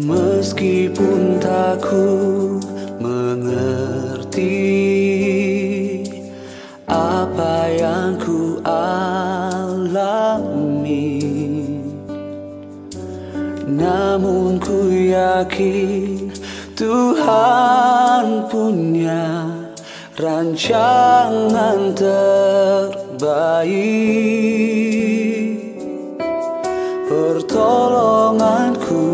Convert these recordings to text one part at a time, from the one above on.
Meskipun tak ku mengerti apa yang ku alami, namun ku yakin Tuhan punya rancangan terbaik. Pertolonganku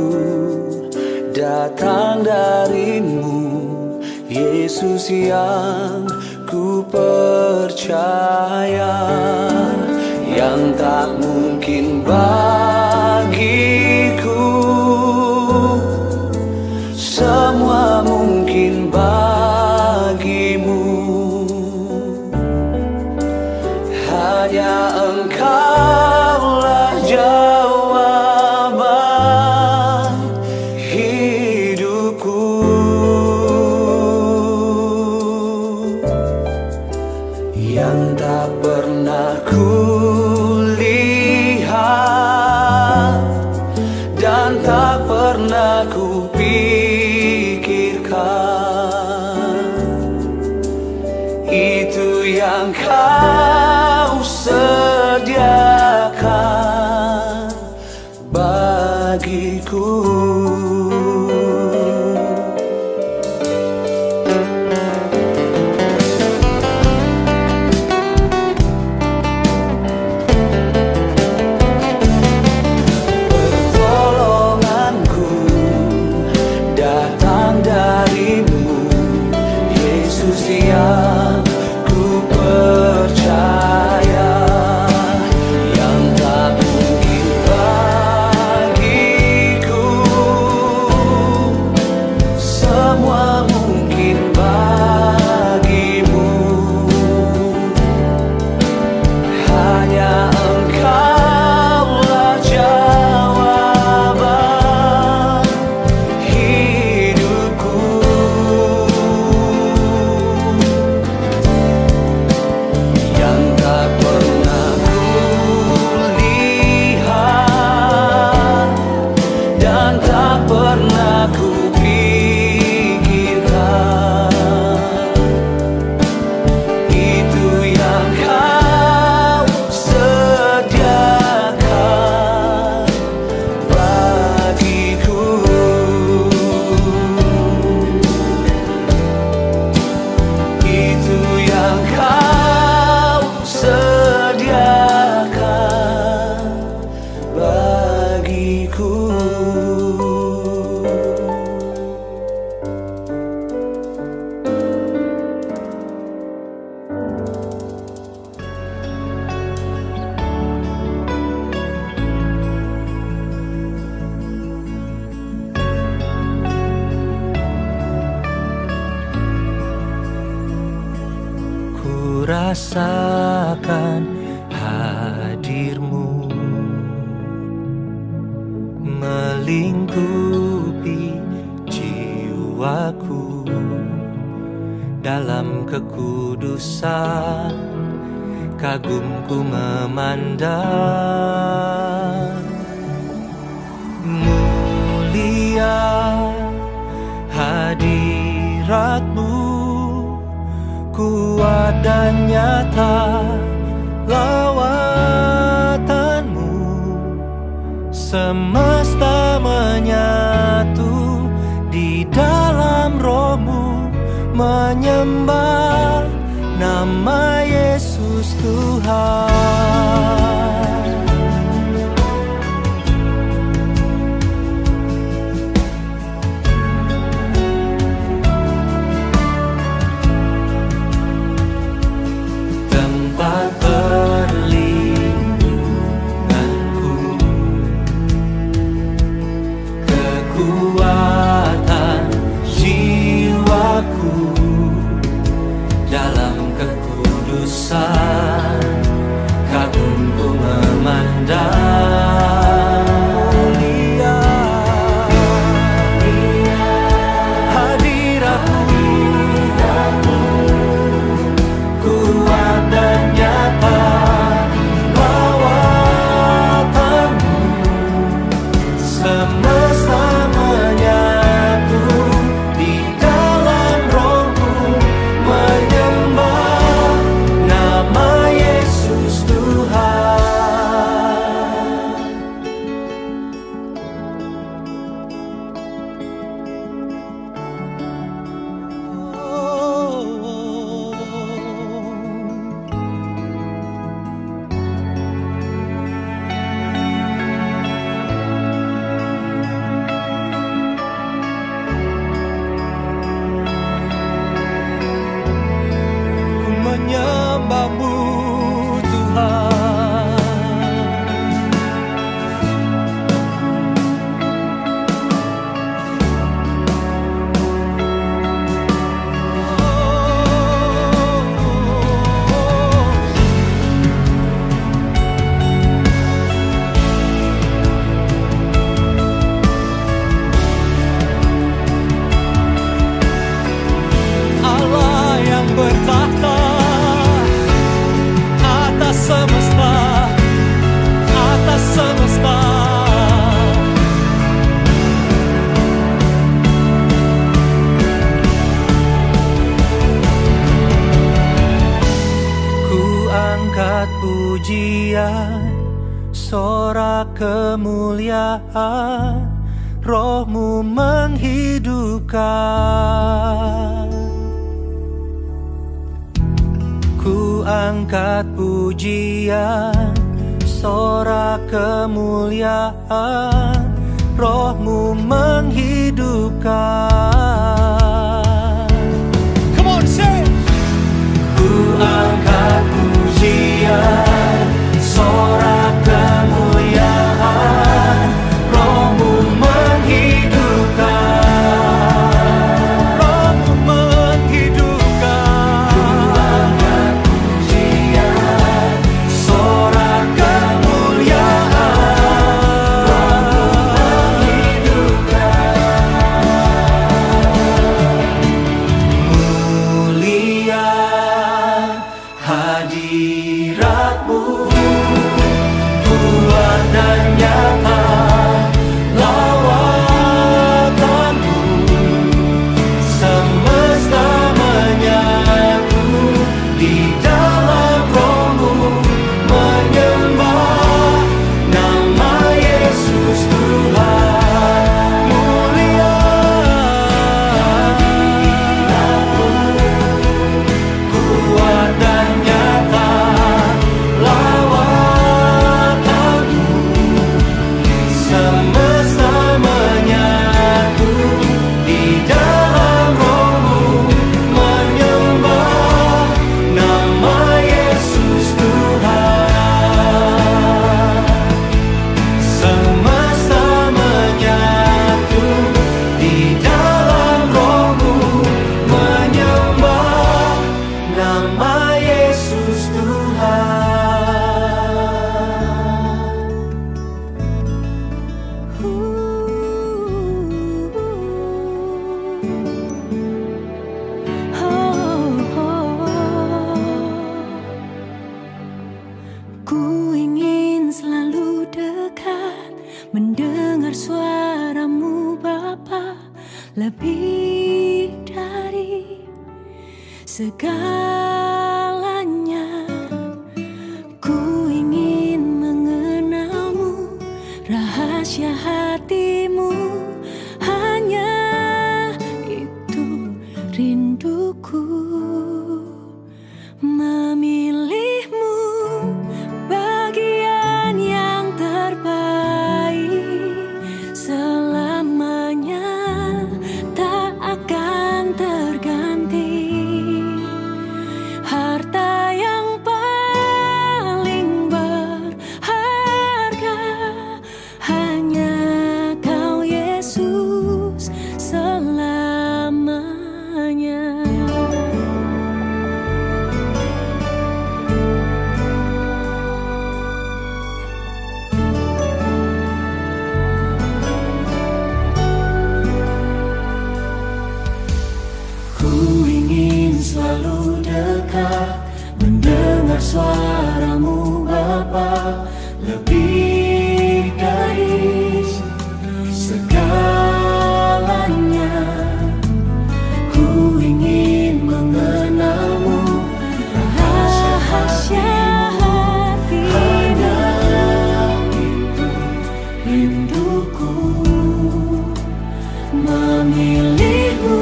datang darimu, Yesus yang ku percaya. Yang tak mungkin bagiku, semua mungkin bagimu. Hanya Engkaulah jawaban hidupku. Yang tak pernah ku lihat dan tak pernah ku pikirkan, itu yang Kau sediakan bagiku. Pertolonganku datang darimu, Yesus yang ku percaya. Yang tak mungkin bagiku, semua mungkin bagimu. Hanya Engkaulah jawaban hidupku. Yang tak pernah ku lihat dan tak pernah ku pikirkan, itu yang Kau sediakan bagiku. Itu yang Kau sediakan bagiku. Ku rasakan hadir-Mu melingkupi jiwaku. Dalam kekudusan kagumku memandang, mulia hadirat-Mu, kuat dan nyata lawatan-Mu. Semesta menyatu di dalam Roh-Mu, menyembah nama Yesus Tuhan. Tempat perlindunganku, kekuatan jiwaku. Dalam kekudusan sorak kemuliaan, Roh-Mu menghidupkan. Ku angkat pujian, sorak kemuliaan, Roh-Mu menghidupkan. Come on, say. Ku angkat pujian, sorak kemuliaan, Roh-Mu menghidupkan. Roh-Mu menghidupkan. Ku angkat pujian, sorak kemuliaan, Roh-Mu menghidupkan. Mulia hadirat-Mu, kuat dan nyata lawatan-Mu, semesta menyatu di dalam Roh-Mu, menyembah nama Yesus Tuhan. Mulia hadirat-Mu, kuat dan nyata lawatan-Mu, semesta menyatu di dalam Roh-Mu, menyembah nama Yesus Tuhan. Semesta menyatu di dalam Roh-Mu, menyembah nama Yesus Tuhan. Ku ingin selalu dekat, mendengar suara-Mu Bapa, lebih dari segalanya. Ku ingin mengenal-Mu, rahasia hati-Mu, hanya itu rinduku. Memilih-Mu bagian yang terbaik, selamanya tak akan terganti. Harta yang paling berharga, hanya Kau Yesus selamanya. Ku ingin selalu dekat, mendengar suara-Mu Bapa, lebih dari segalanya. Ku ingin mengenal-Mu, rahasia hati-Mu, hanya itu rinduku. Memilih-Mu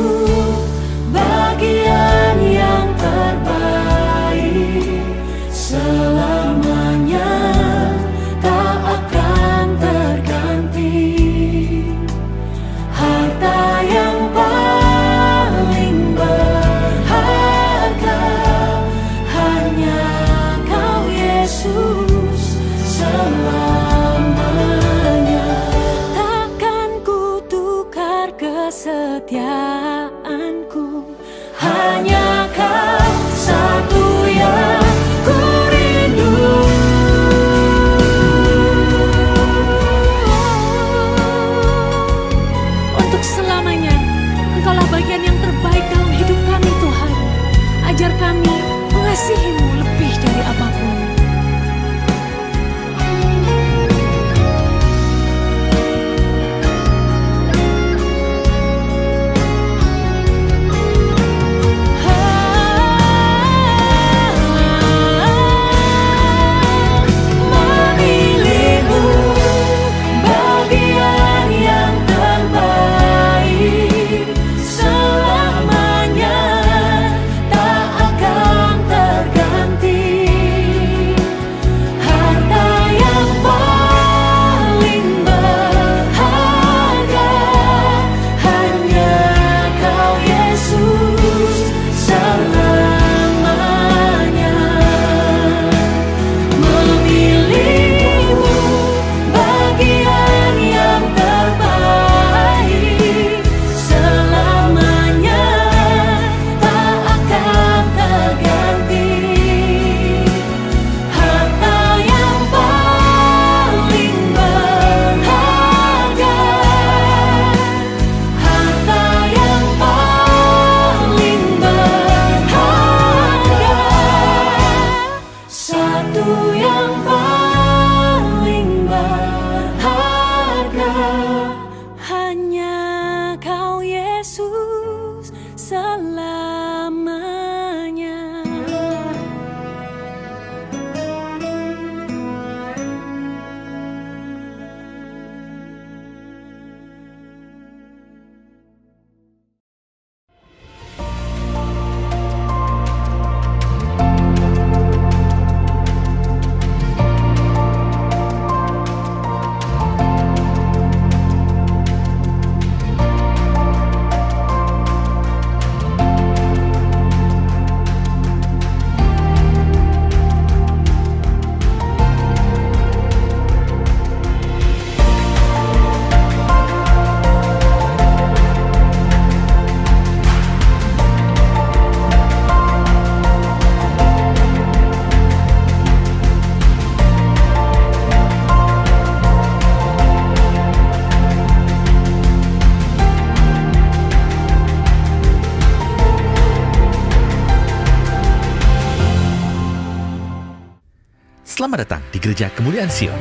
bagian yang terbaik, selamanya tak akan terganti. Harta yang paling berharga, hanya Kau Yesus selamanya. Takkan ku tukar kesetiaanku, Hanya Kau satu yang ku rindu. untuk selamanya. Engkaulah bagian yang terbaik dalam hidup kami, Tuhan. Ajar kami mengasihi-Mu lebih dari apapun. Memilih-Mu Selamat datang di Gereja Kemuliaan Sion.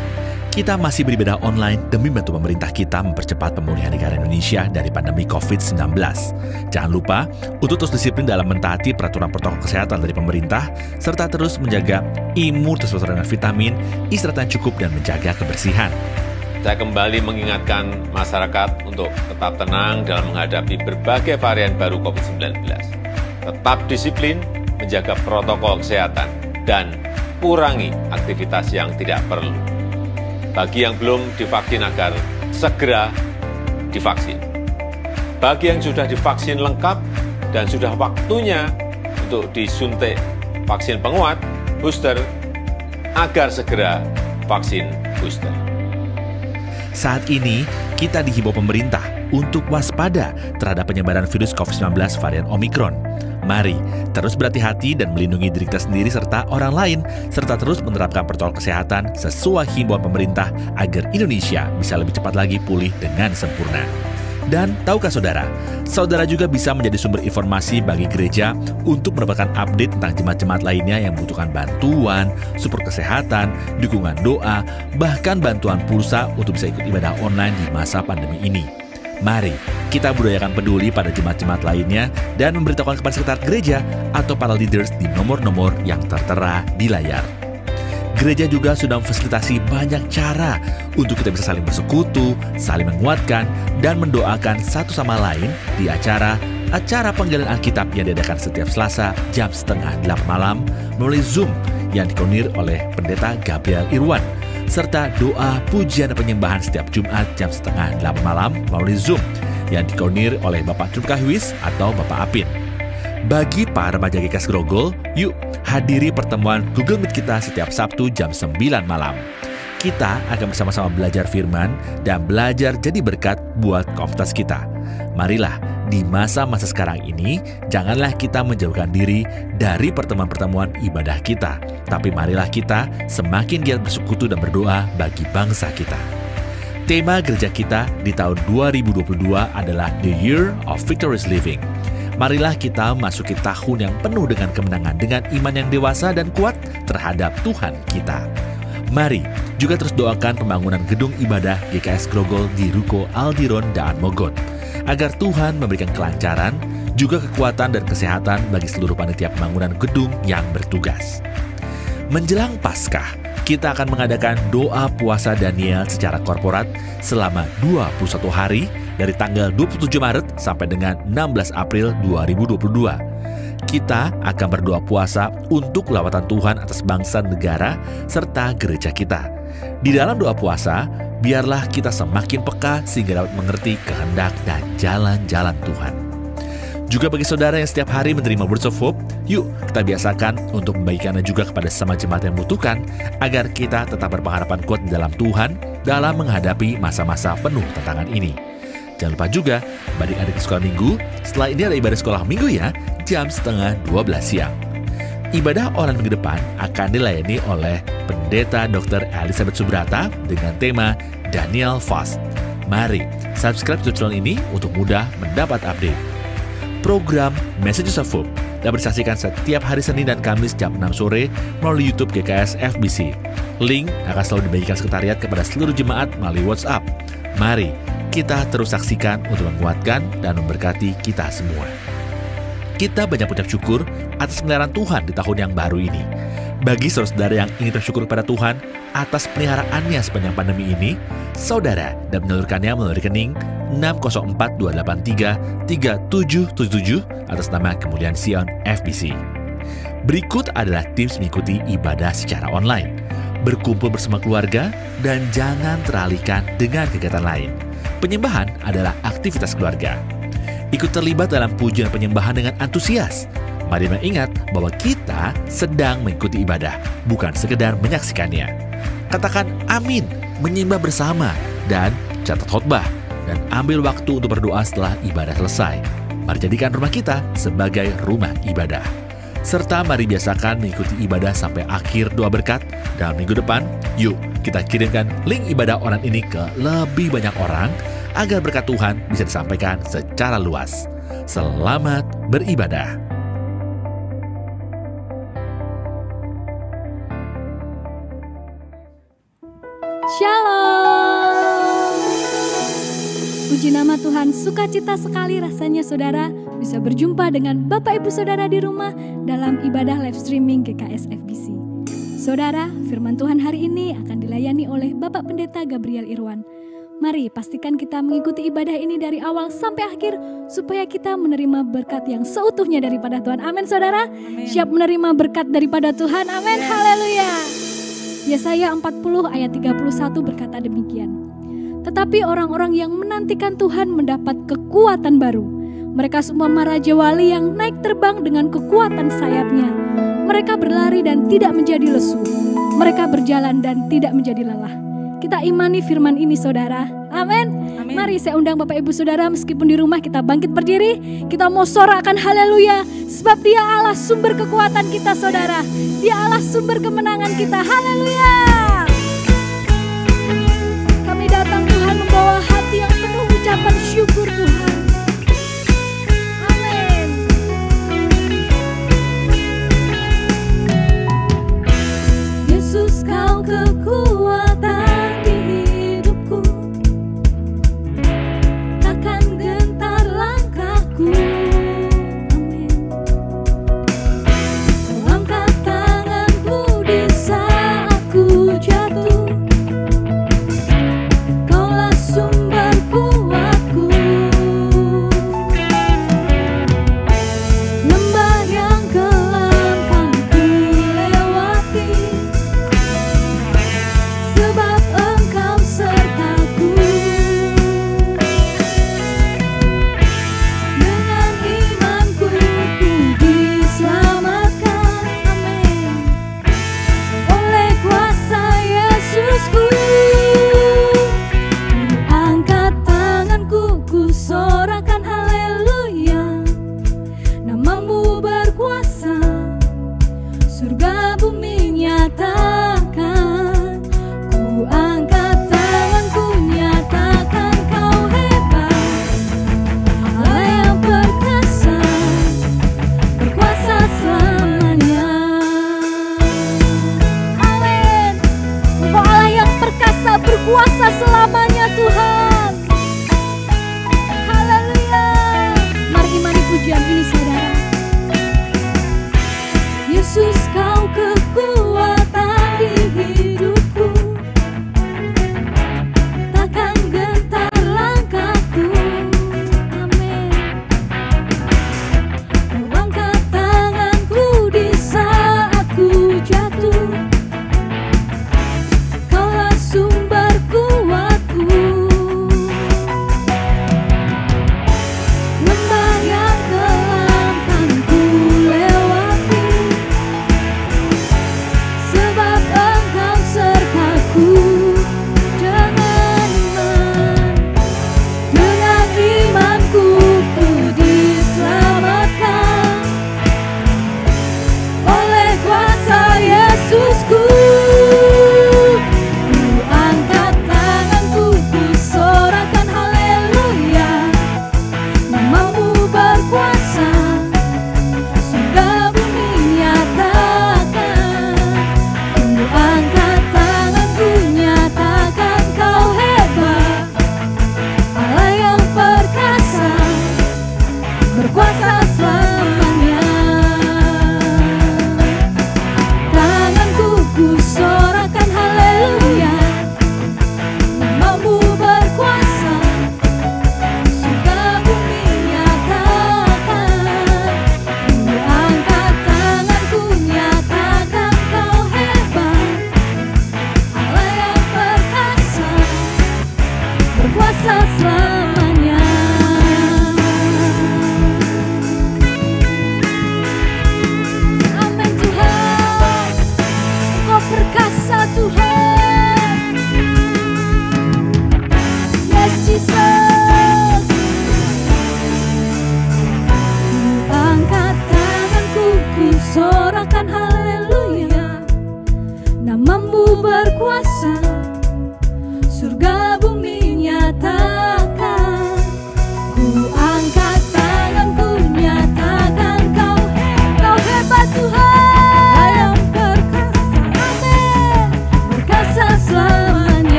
Kita masih beribadah online demi bantu pemerintah kita mempercepat pemulihan negara Indonesia dari pandemi COVID-19. Jangan lupa untuk terus disiplin dalam mentaati peraturan protokol kesehatan dari pemerintah, serta terus menjaga imun terus dengan vitamin, istirahat yang cukup, dan menjaga kebersihan. Saya kembali mengingatkan masyarakat untuk tetap tenang dalam menghadapi berbagai varian baru COVID-19. Tetap disiplin, menjaga protokol kesehatan, dan kurangi aktivitas yang tidak perlu. Bagi yang belum divaksin agar segera divaksin. Bagi yang sudah divaksin lengkap dan sudah waktunya untuk disuntik vaksin penguat, booster, agar segera vaksin booster. Saat ini, kita dihimbau pemerintah untuk waspada terhadap penyebaran virus COVID-19 varian Omikron. Mari terus berhati-hati dan melindungi diri kita sendiri serta orang lain, serta terus menerapkan protokol kesehatan sesuai himbauan pemerintah agar Indonesia bisa lebih cepat lagi pulih dengan sempurna. Dan tahukah saudara, saudara juga bisa menjadi sumber informasi bagi gereja untuk mendapatkan update tentang jemaat-jemaat lainnya yang membutuhkan bantuan, support kesehatan, dukungan doa, bahkan bantuan pulsa untuk bisa ikut ibadah online di masa pandemi ini. Mari kita budayakan peduli pada jemaat-jemaat lainnya dan memberitahukan kepada sekitar gereja atau para leaders di nomor-nomor yang tertera di layar. Gereja juga sudah memfasilitasi banyak cara untuk kita bisa saling bersekutu, saling menguatkan, dan mendoakan satu sama lain di acara penggalian Alkitab yang diadakan setiap Selasa jam 7:30 malam melalui Zoom yang dikoordinir oleh Pendeta Gabriel Irwan, serta doa, pujian, dan penyembahan setiap Jumat jam 7:30 malam melalui Zoom yang dikoordinir oleh Bapak Trukahwis atau Bapak Apin. Bagi para remaja GKS Grogol, yuk hadiri pertemuan Google Meet kita setiap Sabtu jam 9 malam. Kita akan bersama-sama belajar firman dan belajar jadi berkat buat komunitas kita. Marilah di masa-masa sekarang ini, janganlah kita menjauhkan diri dari pertemuan-pertemuan ibadah kita, tapi marilah kita semakin giat bersekutu dan berdoa bagi bangsa kita. Tema gereja kita di tahun 2022 adalah The Year of Victorious Living. Marilah kita masuki tahun yang penuh dengan kemenangan, dengan iman yang dewasa dan kuat terhadap Tuhan kita. Mari juga terus doakan pembangunan gedung ibadah GKS Grogol di Ruko Aldiron Daan Mogot, agar Tuhan memberikan kelancaran, juga kekuatan dan kesehatan bagi seluruh panitia pembangunan gedung yang bertugas. Menjelang Paskah, kita akan mengadakan doa puasa Daniel secara korporat selama 21 hari dari tanggal 27 Maret sampai dengan 16 April 2022. Kita akan berdoa puasa untuk lawatan Tuhan atas bangsa negara serta gereja kita. Di dalam doa puasa, biarlah kita semakin peka sehingga dapat mengerti kehendak dan jalan-jalan Tuhan. Juga bagi saudara yang setiap hari menerima Words of Hope, yuk kita biasakan untuk membagikannya juga kepada sesama jemaat yang membutuhkan, agar kita tetap berpengharapan kuat di dalam Tuhan dalam menghadapi masa-masa penuh tantangan ini. Jangan lupa juga, adik-adik sekolah minggu, setelah ini ada ibadah sekolah minggu ya, jam 11:30 siang. Ibadah online minggu depan akan dilayani oleh Pendeta Dr. Elizabeth Subrata dengan tema Daniel Fast. Mari subscribe YouTube channel ini untuk mudah mendapat update. Program Messages of Hope dapat disaksikan setiap hari Senin dan Kamis jam 6 sore melalui YouTube GKS FBC. Link akan selalu dibagikan sekretariat kepada seluruh jemaat melalui WhatsApp. Mari kita terus saksikan untuk menguatkan dan memberkati kita semua. Kita banyak ucap syukur atas pemeliharaan Tuhan di tahun yang baru ini. Bagi saudara-saudara yang ingin bersyukur kepada Tuhan atas pemeliharaannya sepanjang pandemi ini, saudara dapat menyalurkannya melalui rekening 604283377 atas nama Kemuliaan Sion FBC. Berikut adalah tips mengikuti ibadah secara online. Berkumpul bersama keluarga dan jangan teralihkan dengan kegiatan lain. Penyembahan adalah aktivitas keluarga. Ikut terlibat dalam pujian penyembahan dengan antusias. Mari mengingat bahwa kita sedang mengikuti ibadah, bukan sekedar menyaksikannya. Katakan amin, menyembah bersama, dan catat khotbah, dan ambil waktu untuk berdoa setelah ibadah selesai. Mari jadikan rumah kita sebagai rumah ibadah. Serta mari biasakan mengikuti ibadah sampai akhir doa berkat. Dalam minggu depan, yuk kita kirimkan link ibadah online ini ke lebih banyak orang agar berkat Tuhan bisa disampaikan secara luas. Selamat beribadah. Puji nama Tuhan, sukacita sekali rasanya saudara bisa berjumpa dengan Bapak Ibu Saudara di rumah dalam ibadah live streaming GKS FBC. Saudara, firman Tuhan hari ini akan dilayani oleh Bapak Pendeta Gabriel Irwan. Mari pastikan kita mengikuti ibadah ini dari awal sampai akhir supaya kita menerima berkat yang seutuhnya daripada Tuhan. Amin saudara. Amin. Siap menerima berkat daripada Tuhan. Amin. Haleluya. Yesaya 40 ayat 31 berkata demikian. Tetapi orang-orang yang menantikan Tuhan mendapat kekuatan baru. Mereka semua raja wali yang naik terbang dengan kekuatan sayapnya. Mereka berlari dan tidak menjadi lesu. Mereka berjalan dan tidak menjadi lelah. Kita imani firman ini saudara. Amin. Amin. Mari saya undang Bapak Ibu Saudara meskipun di rumah kita bangkit berdiri. Kita mau sorakkan haleluya. Sebab dia Allah sumber kekuatan kita saudara. Dia Allah sumber kemenangan kita. Haleluya. Kami datang Tuhan membawa hati yang penuh ucapan syukur Tuhan. Amin. Yesus kau kekuatan. Kaulah sumber kuatku.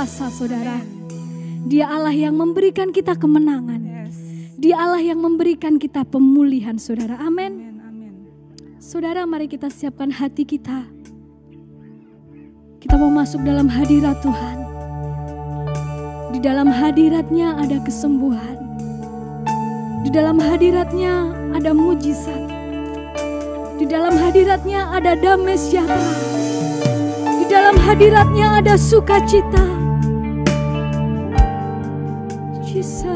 berkuasa, saudara. Dia Allah yang memberikan kita kemenangan. Dia Allah yang memberikan kita pemulihan, saudara. Amin. Saudara, mari kita siapkan hati kita. Kita mau masuk dalam hadirat Tuhan. Di dalam hadiratnya ada kesembuhan. Di dalam hadiratnya ada mujizat. Di dalam hadiratnya ada damai sejahtera. Di dalam hadiratnya ada sukacita. Jesus.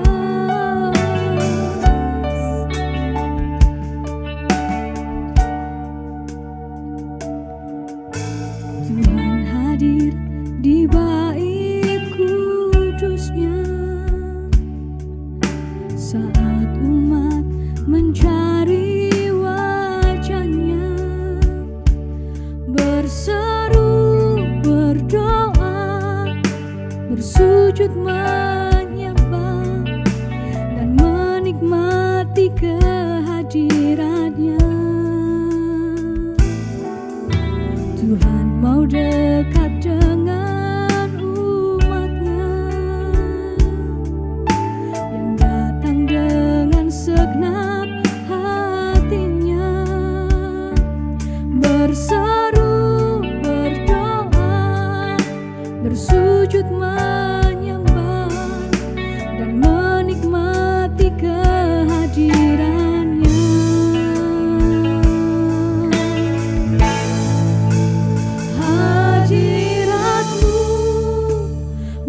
Tuhan hadir di bait kudusnya saat umat mencari wajahnya, berseru, berdoa, bersujud menyembah dan menikmati kehadirannya. Tuhan mau dekat dengan umatnya yang datang dengan segenap hatinya, berseru, berdoa, bersujud menyembah dan menikmati kehadirannya. Hadiratmu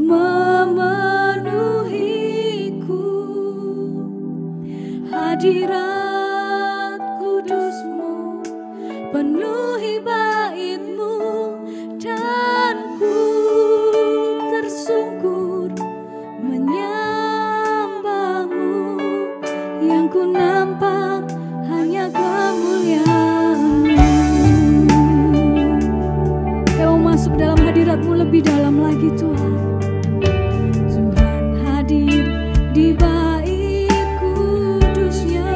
memenuhiku, hadirat kudusmu penuhi baitmu, dan ku tersungkur menyembahmu. Yang ku nampak hanya kemuliaan-Mu. Kau masuk dalam hadirat-Mu lebih dalam lagi, Tuhan. Tuhan hadir di bait kudusnya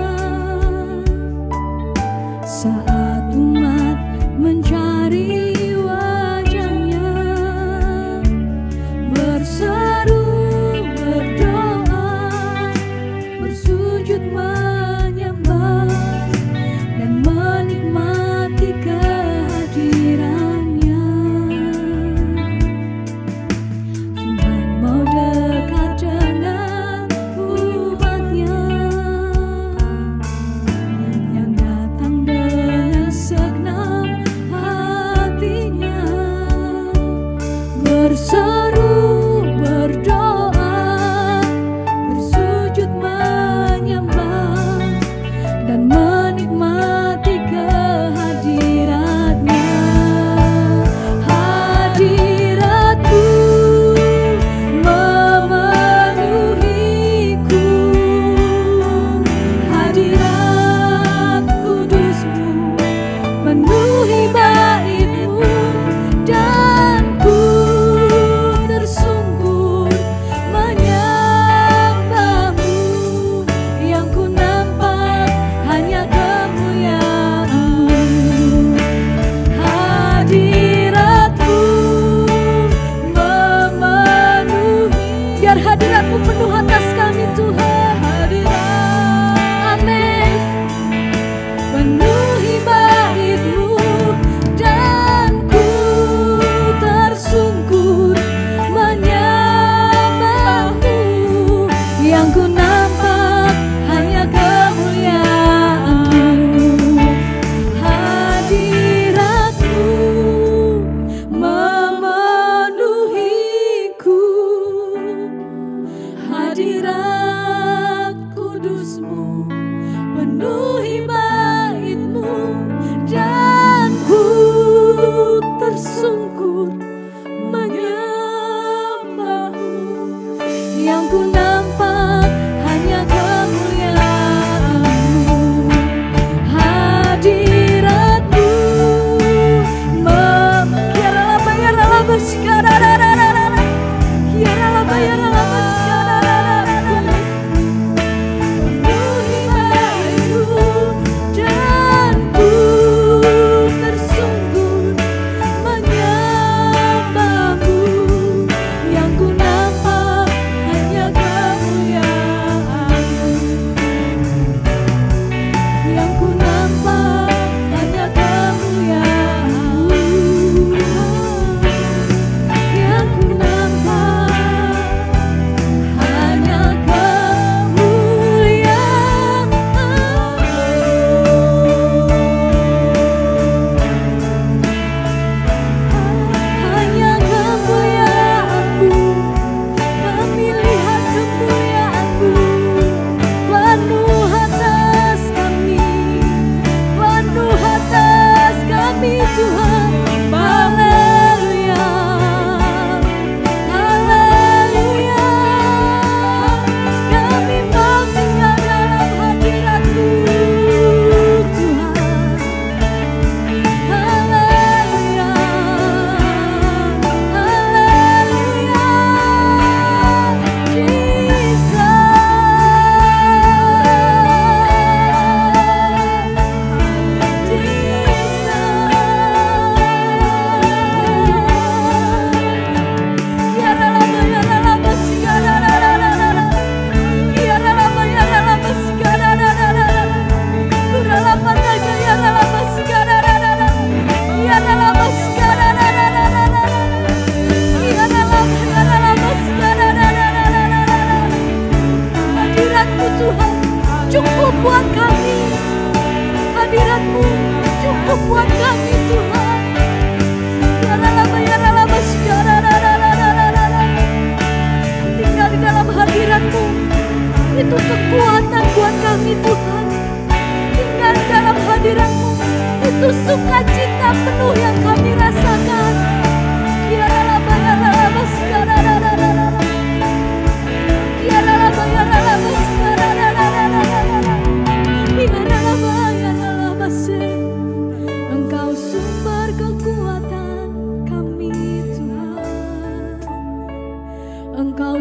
saat umat mencari wajahnya, berseru, berdoa, bersujud menyembah dan menikmati kehadirannya.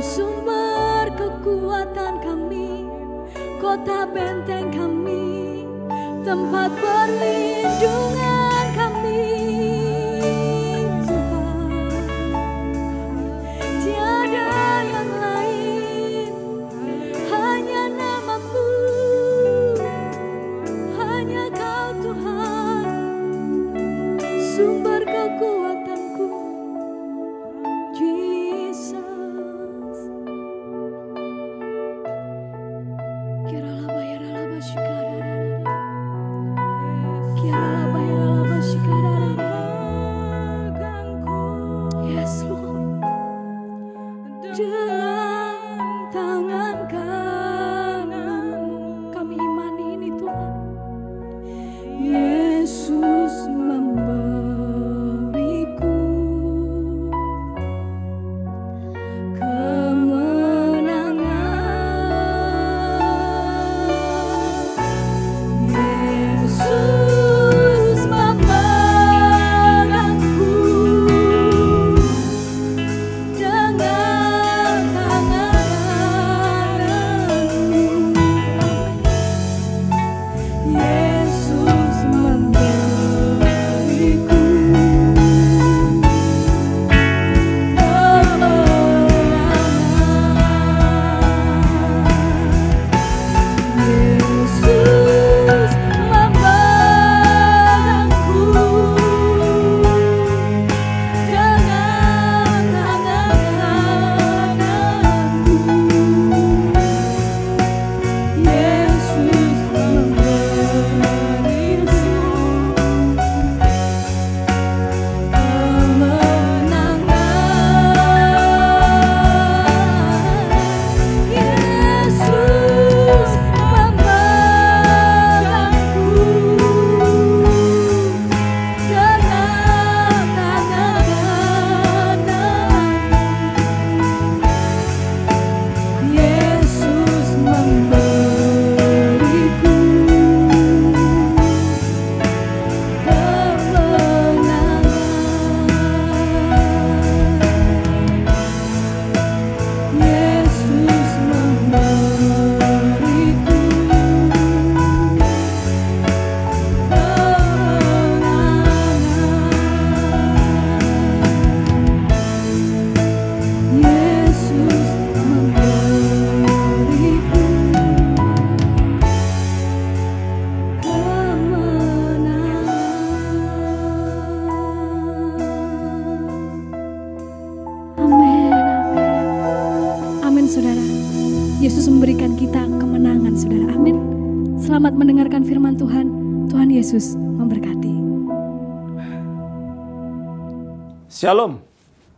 sumber kekuatan kami, kota benteng kami, tempat perlindungan kami. Tuhan, tiada yang lain, hanya nama-Mu, hanya Kau Tuhan, sumber kekuatanku, Jesus. Yes, Lord. Dalam tangan kanan-Mu kami imani ini, Tuhan. Yesus memberiku kemenangan. Yesus memegangku dengan tangan kananmu. Yesus memberiku kemenangan. Yesus memegangku dengan tangan kananmu. Yesus memberiku kemenangan. Yesus memegangku dengan tangan kananmu. Yesus memberiku kemenangan. Yesus memberiku kemenangan. Yesus memberiku kemenangan. Amin, amin. Amin, saudara. Yesus memberikan kita kemenangan, saudara. Amin. Selamat mendengarkan firman Tuhan. Tuhan Yesus memberkati. Shalom.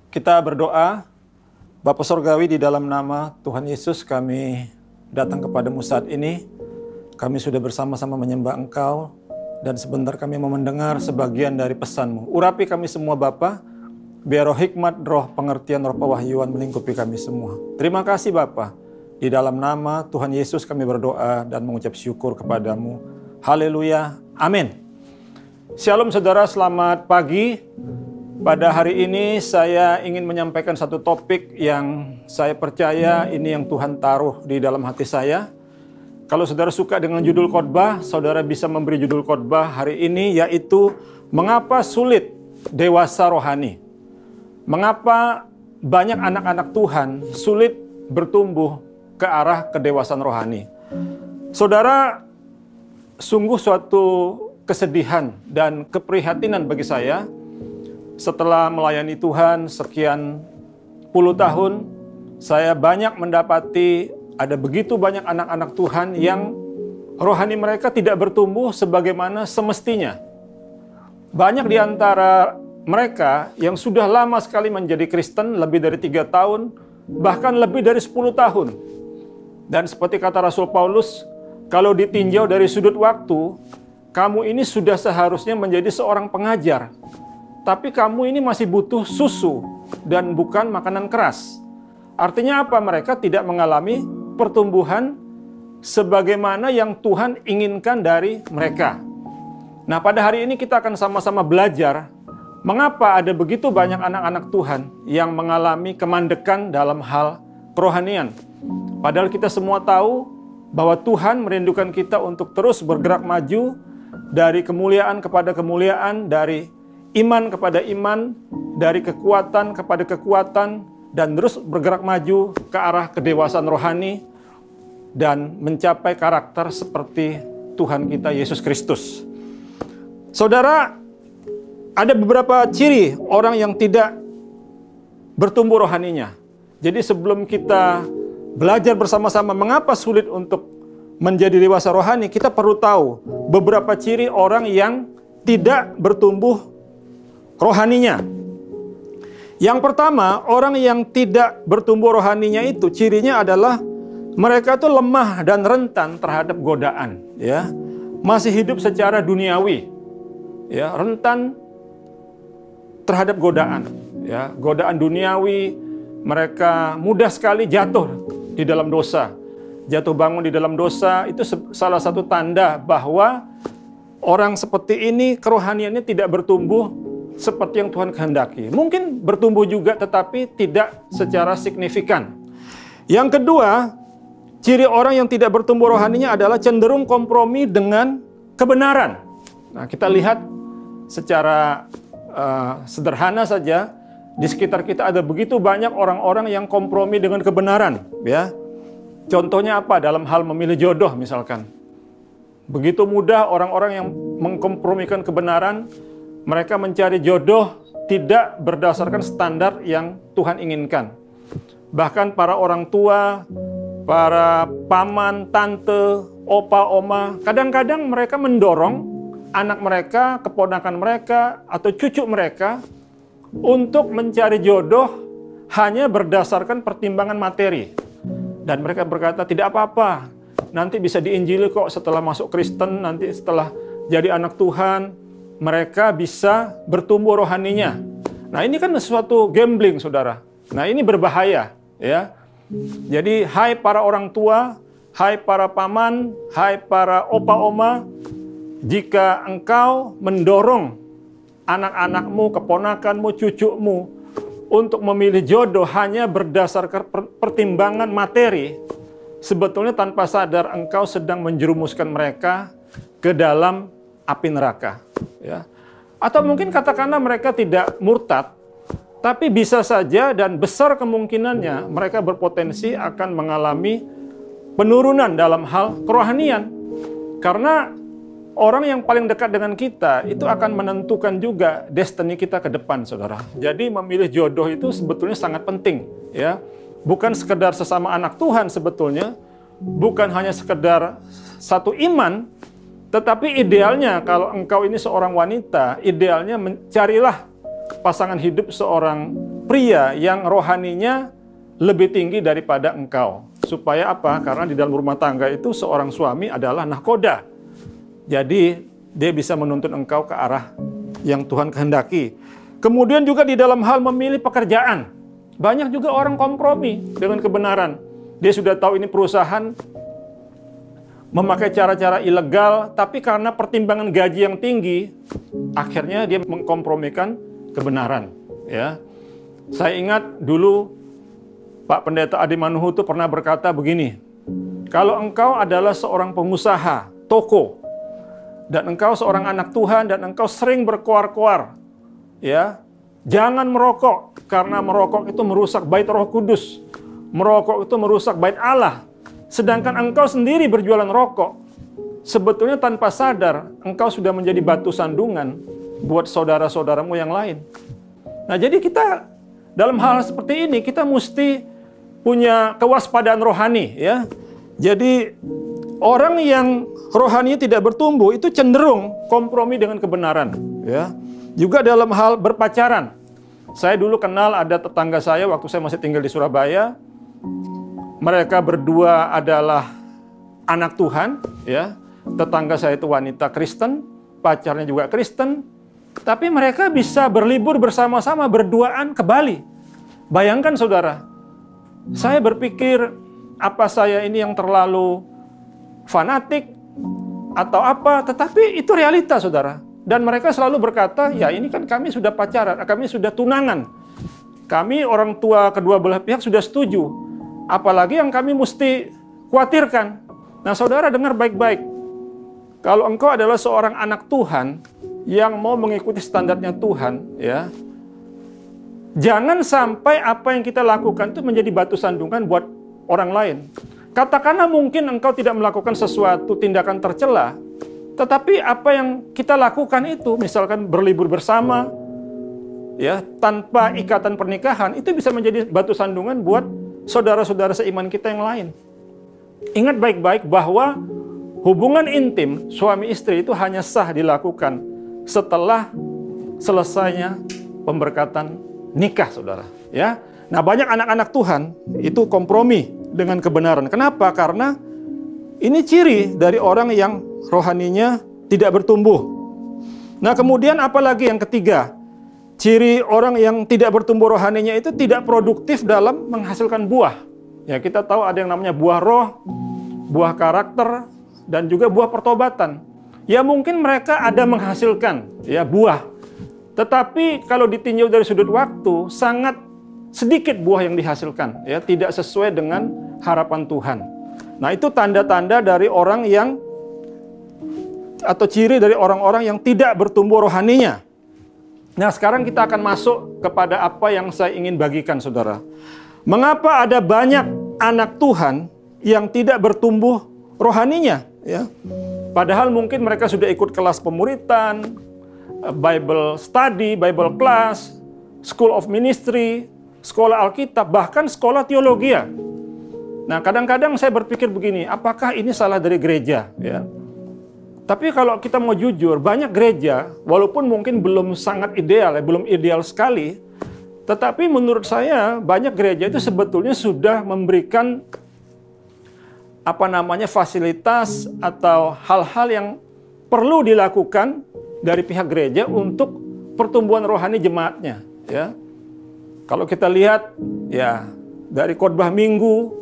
Kita berdoa. Bapa Sorgawi, di dalam nama Tuhan Yesus kami datang kepadamu saat ini. Kami sudah bersama-sama menyembah Engkau. Dan sebentar kami mau mendengar sebagian dari pesan-Mu. Urapi kami semua Bapa. Biar roh hikmat, roh pengertian, roh pewahyuan melingkupi kami semua. Terima kasih Bapa. Di dalam nama Tuhan Yesus kami berdoa dan mengucap syukur kepadamu. Haleluya. Amin. Shalom saudara, selamat pagi. Pada hari ini saya ingin menyampaikan satu topik yang saya percaya ini yang Tuhan taruh di dalam hati saya. Kalau saudara suka dengan judul khotbah, saudara bisa memberi judul khotbah hari ini, yaitu mengapa sulit dewasa rohani. Mengapa banyak anak-anak Tuhan sulit bertumbuh ke arah kedewasaan rohani. Saudara, sungguh suatu kesedihan dan keprihatinan bagi saya. Setelah melayani Tuhan sekian puluh tahun, saya banyak mendapati ada begitu banyak anak-anak Tuhan yang rohani mereka tidak bertumbuh sebagaimana semestinya. Banyak di antara mereka yang sudah lama sekali menjadi Kristen, lebih dari 3 tahun, bahkan lebih dari 10 tahun. Dan seperti kata Rasul Paulus, kalau ditinjau dari sudut waktu, kamu ini sudah seharusnya menjadi seorang pengajar. Tapi kamu ini masih butuh susu dan bukan makanan keras. Artinya apa? Mereka tidak mengalami pertumbuhan sebagaimana yang Tuhan inginkan dari mereka. Nah, pada hari ini kita akan sama-sama belajar mengapa ada begitu banyak anak-anak Tuhan yang mengalami kemandekan dalam hal kerohanian. Padahal kita semua tahu bahwa Tuhan merindukan kita untuk terus bergerak maju dari kemuliaan kepada kemuliaan, dari iman kepada iman, dari kekuatan kepada kekuatan, dan terus bergerak maju ke arah kedewasaan rohani dan mencapai karakter seperti Tuhan kita Yesus Kristus. Saudara, ada beberapa ciri orang yang tidak bertumbuh rohaninya. Jadi sebelum kita belajar bersama-sama mengapa sulit untuk menjadi dewasa rohani, kita perlu tahu beberapa ciri orang yang tidak bertumbuh rohaninya. Yang pertama, orang yang tidak bertumbuh rohaninya itu cirinya adalah mereka itu lemah dan rentan terhadap godaan, ya. Masih hidup secara duniawi, ya, rentan terhadap godaan, ya. Godaan duniawi, mereka mudah sekali jatuh di dalam dosa. Jatuh bangun di dalam dosa itu salah satu tanda bahwa orang seperti ini kerohaniannya tidak bertumbuh seperti yang Tuhan kehendaki. Mungkin bertumbuh juga tetapi tidak secara signifikan. Yang kedua, ciri orang yang tidak bertumbuh rohaninya adalah cenderung kompromi dengan kebenaran. Nah, kita lihat secara sederhana saja, di sekitar kita ada begitu banyak orang-orang yang kompromi dengan kebenaran, ya. Contohnya apa? Dalam hal memilih jodoh misalkan. Begitu mudah orang-orang yang mengkompromikan kebenaran, mereka mencari jodoh tidak berdasarkan standar yang Tuhan inginkan. Bahkan para orang tua, para paman, tante, opa, oma, kadang-kadang mereka mendorong anak mereka, keponakan mereka, atau cucu mereka untuk mencari jodoh hanya berdasarkan pertimbangan materi. Dan mereka berkata, tidak apa-apa, nanti bisa diinjili kok setelah masuk Kristen, nanti setelah jadi anak Tuhan, mereka bisa bertumbuh rohaninya. Nah, ini kan sesuatu gambling, saudara. Nah, ini berbahaya, ya. Jadi, hai para orang tua, hai para paman, hai para opa-oma, jika engkau mendorong anak-anakmu, keponakanmu, cucumu untuk memilih jodoh hanya berdasarkan pertimbangan materi, sebetulnya tanpa sadar engkau sedang menjerumuskan mereka ke dalam api neraka, ya. Atau mungkin katakanlah mereka tidak murtad, tapi bisa saja dan besar kemungkinannya mereka berpotensi akan mengalami penurunan dalam hal kerohanian. Karena orang yang paling dekat dengan kita itu akan menentukan juga destiny kita ke depan, saudara. Jadi memilih jodoh itu sebetulnya sangat penting, ya. Bukan sekedar sesama anak Tuhan sebetulnya, bukan hanya sekedar satu iman, tetapi idealnya kalau engkau ini seorang wanita, idealnya mencarilah pasangan hidup seorang pria yang rohaninya lebih tinggi daripada engkau. Supaya apa? Karena di dalam rumah tangga itu seorang suami adalah nahkoda. Jadi dia bisa menuntun engkau ke arah yang Tuhan kehendaki. Kemudian juga di dalam hal memilih pekerjaan. Banyak juga orang kompromi dengan kebenaran. Dia sudah tahu ini perusahaan memakai cara-cara ilegal, tapi karena pertimbangan gaji yang tinggi, akhirnya dia mengkompromikan kebenaran, ya. Saya ingat dulu Pak Pendeta Adi Manuhutu pernah berkata begini, kalau engkau adalah seorang pengusaha toko, dan engkau seorang anak Tuhan, dan engkau sering berkoar-koar, ya, jangan merokok, karena merokok itu merusak bait Roh Kudus, merokok itu merusak bait Allah. Sedangkan engkau sendiri berjualan rokok, sebetulnya tanpa sadar, engkau sudah menjadi batu sandungan buat saudara-saudaramu yang lain. Nah, jadi kita dalam hal seperti ini, kita mesti punya kewaspadaan rohani, ya. Jadi orang yang rohaninya tidak bertumbuh itu cenderung kompromi dengan kebenaran, ya. Juga dalam hal berpacaran. Saya dulu kenal ada tetangga saya waktu saya masih tinggal di Surabaya. Mereka berdua adalah anak Tuhan, ya. Tetangga saya itu wanita Kristen, pacarnya juga Kristen. Tapi mereka bisa berlibur bersama-sama berduaan ke Bali. Bayangkan, saudara. Saya berpikir, apa saya ini yang terlalu fanatik atau apa, tetapi itu realita, saudara. Dan mereka selalu berkata, ya ini kan kami sudah pacaran, kami sudah tunangan. Kami orang tua kedua belah pihak sudah setuju. apalagi yang kami mesti khawatirkan. Nah, saudara dengar baik-baik. Kalau engkau adalah seorang anak Tuhan yang mau mengikuti standarnya Tuhan, ya, jangan sampai apa yang kita lakukan itu menjadi batu sandungan buat orang lain. Katakanlah mungkin engkau tidak melakukan sesuatu tindakan tercela, tetapi apa yang kita lakukan itu, misalkan berlibur bersama, ya, tanpa ikatan pernikahan, itu bisa menjadi batu sandungan buat saudara-saudara seiman kita yang lain. Ingat baik-baik bahwa hubungan intim suami istri itu hanya sah dilakukan setelah selesainya pemberkatan nikah, saudara. Ya, nah banyak anak-anak Tuhan itu kompromi dengan kebenaran. Kenapa? Karena ini ciri dari orang yang rohaninya tidak bertumbuh. Nah, kemudian apalagi yang ketiga? Ciri orang yang tidak bertumbuh rohaninya itu tidak produktif dalam menghasilkan buah. Ya, kita tahu ada yang namanya buah roh, buah karakter, dan juga buah pertobatan. Ya, mungkin mereka ada menghasilkan ya buah. Tetapi kalau ditinjau dari sudut waktu, sangat sedikit buah yang dihasilkan, ya, tidak sesuai dengan harapan Tuhan. Nah, itu tanda-tanda dari orang yang, atau ciri dari orang-orang yang tidak bertumbuh rohaninya. Nah, sekarang kita akan masuk kepada apa yang saya ingin bagikan, saudara. Mengapa ada banyak anak Tuhan yang tidak bertumbuh rohaninya? Ya, padahal mungkin mereka sudah ikut kelas pemuritan, Bible study, Bible class, School of Ministry, sekolah Alkitab, bahkan sekolah teologi. Nah, kadang-kadang saya berpikir begini, apakah ini salah dari gereja? Ya. Tapi kalau kita mau jujur, banyak gereja, walaupun mungkin belum sangat ideal, belum ideal sekali, tetapi menurut saya banyak gereja itu sebetulnya sudah memberikan fasilitas atau hal-hal yang perlu dilakukan dari pihak gereja untuk pertumbuhan rohani jemaatnya. Ya, kalau kita lihat ya dari khotbah minggu,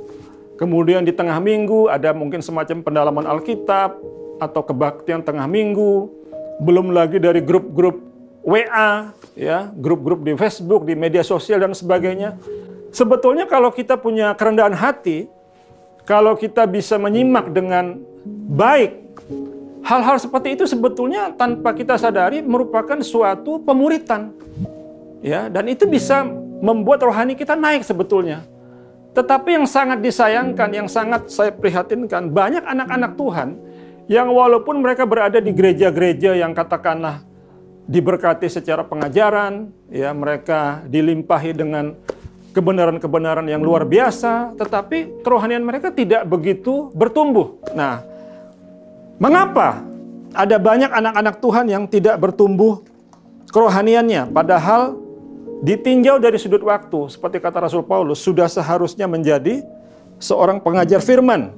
kemudian di tengah minggu ada mungkin semacam pendalaman Alkitab atau kebaktian tengah minggu, belum lagi dari grup-grup WA, ya, grup-grup di Facebook, di media sosial dan sebagainya. Sebetulnya kalau kita punya kerendahan hati, kalau kita bisa menyimak dengan baik, hal-hal seperti itu sebetulnya tanpa kita sadari merupakan suatu pemuritan. Ya, dan itu bisa membuat rohani kita naik sebetulnya. Tetapi yang sangat disayangkan, yang sangat saya prihatinkan, banyak anak-anak Tuhan yang walaupun mereka berada di gereja-gereja yang katakanlah diberkati secara pengajaran, ya, mereka dilimpahi dengan kebenaran-kebenaran yang luar biasa, tetapi kerohanian mereka tidak begitu bertumbuh. Nah, mengapa ada banyak anak-anak Tuhan yang tidak bertumbuh kerohaniannya? Padahal ditinjau dari sudut waktu, seperti kata Rasul Paulus, sudah seharusnya menjadi seorang pengajar firman.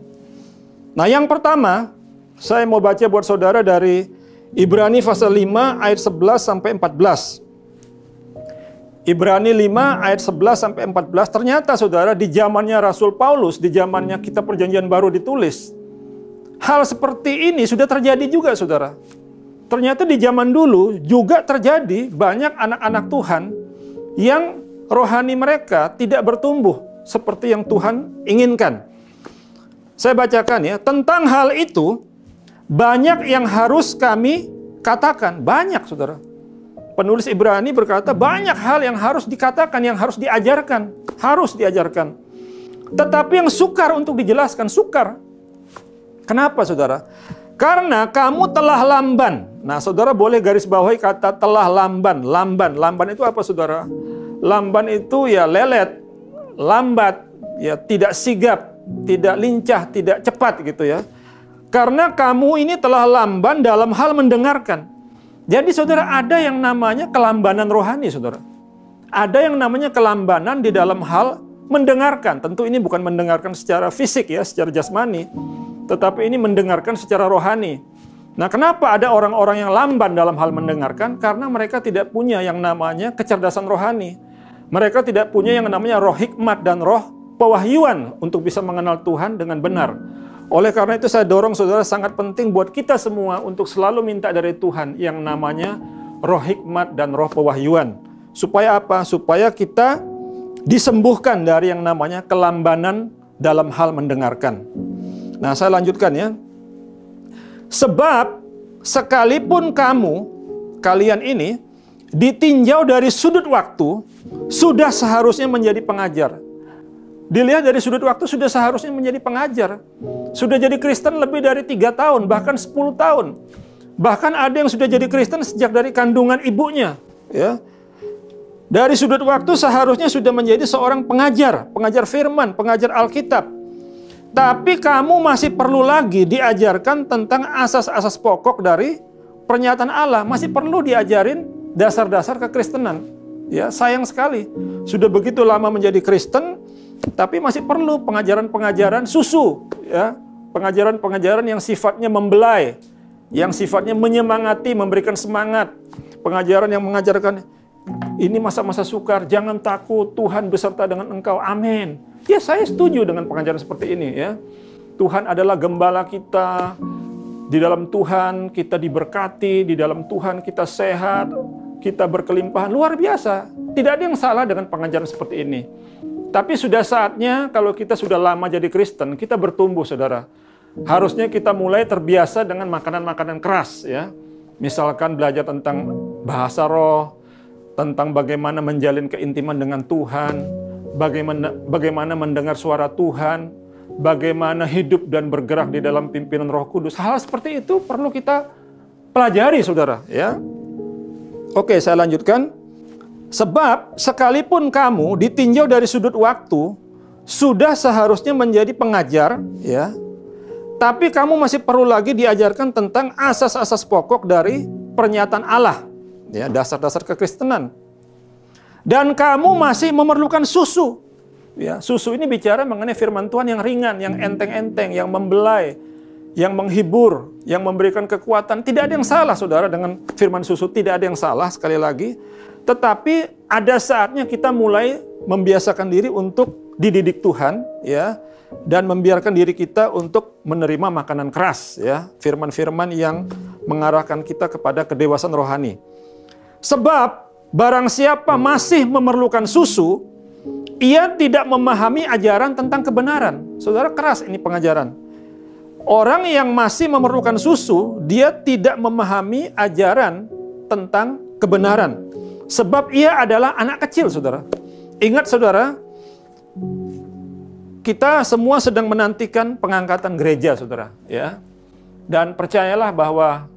Nah, yang pertama, saya mau baca buat saudara dari Ibrani pasal 5 ayat 11 sampai 14. Ibrani 5 ayat 11 sampai 14. Ternyata saudara, di zamannya Rasul Paulus, di zamannya kitab Perjanjian Baru ditulis, hal seperti ini sudah terjadi juga, saudara. Ternyata di zaman dulu juga terjadi banyak anak-anak Tuhan yang rohani mereka tidak bertumbuh seperti yang Tuhan inginkan. Saya bacakan ya, tentang hal itu banyak yang harus kami katakan. Banyak, saudara. Penulis Ibrani berkata banyak hal yang harus dikatakan, yang harus diajarkan. Harus diajarkan. Tetapi yang sukar untuk dijelaskan, sukar. Kenapa, saudara? Karena kamu telah lamban. Nah, saudara boleh garis bawahi kata telah lamban. Lamban itu apa, saudara? Lamban itu ya lelet, lambat, ya tidak sigap, tidak lincah, tidak cepat gitu ya. Karena kamu ini telah lamban dalam hal mendengarkan. Jadi saudara, ada yang namanya kelambanan rohani, saudara. Ada yang namanya kelambanan di dalam hal mendengarkan. Tentu ini bukan mendengarkan secara fisik ya, secara jasmani. Tetapi ini mendengarkan secara rohani. Nah, kenapa ada orang-orang yang lamban dalam hal mendengarkan? Karena mereka tidak punya yang namanya kecerdasan rohani. Mereka tidak punya yang namanya roh hikmat dan roh pewahyuan untuk bisa mengenal Tuhan dengan benar. Oleh karena itu saya dorong saudara, sangat penting buat kita semua untuk selalu minta dari Tuhan yang namanya roh hikmat dan roh pewahyuan. Supaya apa? Supaya kita disembuhkan dari yang namanya kelambanan dalam hal mendengarkan. Nah, saya lanjutkan ya. Sebab sekalipun kalian ini ditinjau dari sudut waktu, sudah seharusnya menjadi pengajar. Dilihat dari sudut waktu, sudah seharusnya menjadi pengajar. Sudah jadi Kristen lebih dari 3 tahun, bahkan 10 tahun. Bahkan ada yang sudah jadi Kristen sejak dari kandungan ibunya. Ya. Dari sudut waktu seharusnya sudah menjadi seorang pengajar firman, pengajar Alkitab. Tapi kamu masih perlu lagi diajarkan tentang asas-asas pokok dari pernyataan Allah. Masih perlu diajarin dasar-dasar kekristenan. Ya, sayang sekali. Sudah begitu lama menjadi Kristen, tapi masih perlu pengajaran-pengajaran susu, ya. Pengajaran-pengajaran yang sifatnya membelai, yang sifatnya menyemangati, memberikan semangat. Pengajaran yang mengajarkan, ini masa-masa sukar, jangan takut, Tuhan beserta dengan engkau, amin. Ya, saya setuju dengan pengajaran seperti ini, ya. Tuhan adalah gembala kita, di dalam Tuhan kita diberkati, di dalam Tuhan kita sehat, kita berkelimpahan, luar biasa. Tidak ada yang salah dengan pengajaran seperti ini. Tapi sudah saatnya kalau kita sudah lama jadi Kristen, kita bertumbuh, saudara. Harusnya kita mulai terbiasa dengan makanan-makanan keras, ya. Misalkan belajar tentang bahasa roh, tentang bagaimana menjalin keintiman dengan Tuhan, bagaimana mendengar suara Tuhan, bagaimana hidup dan bergerak di dalam pimpinan Roh Kudus. Hal seperti itu perlu kita pelajari, saudara, ya. Oke, saya lanjutkan. Sebab sekalipun kamu ditinjau dari sudut waktu, sudah seharusnya menjadi pengajar, ya. Tapi kamu masih perlu lagi diajarkan tentang asas-asas pokok dari pernyataan Allah, ya, dasar-dasar kekristenan. Dan kamu masih memerlukan susu. Ya, susu ini bicara mengenai firman Tuhan yang ringan, yang enteng-enteng, yang membelai, yang menghibur, yang memberikan kekuatan. Tidak ada yang salah, saudara, dengan firman susu. Tidak ada yang salah, sekali lagi. Tetapi ada saatnya kita mulai membiasakan diri untuk dididik Tuhan, ya, dan membiarkan diri kita untuk menerima makanan keras, ya, firman-firman yang mengarahkan kita kepada kedewasaan rohani. Sebab barang siapa masih memerlukan susu, ia tidak memahami ajaran tentang kebenaran. Saudara, keras ini pengajaran. Orang yang masih memerlukan susu, dia tidak memahami ajaran tentang kebenaran. Sebab ia adalah anak kecil, saudara. Ingat, saudara, kita semua sedang menantikan pengangkatan gereja, saudara, ya. Dan percayalah bahwa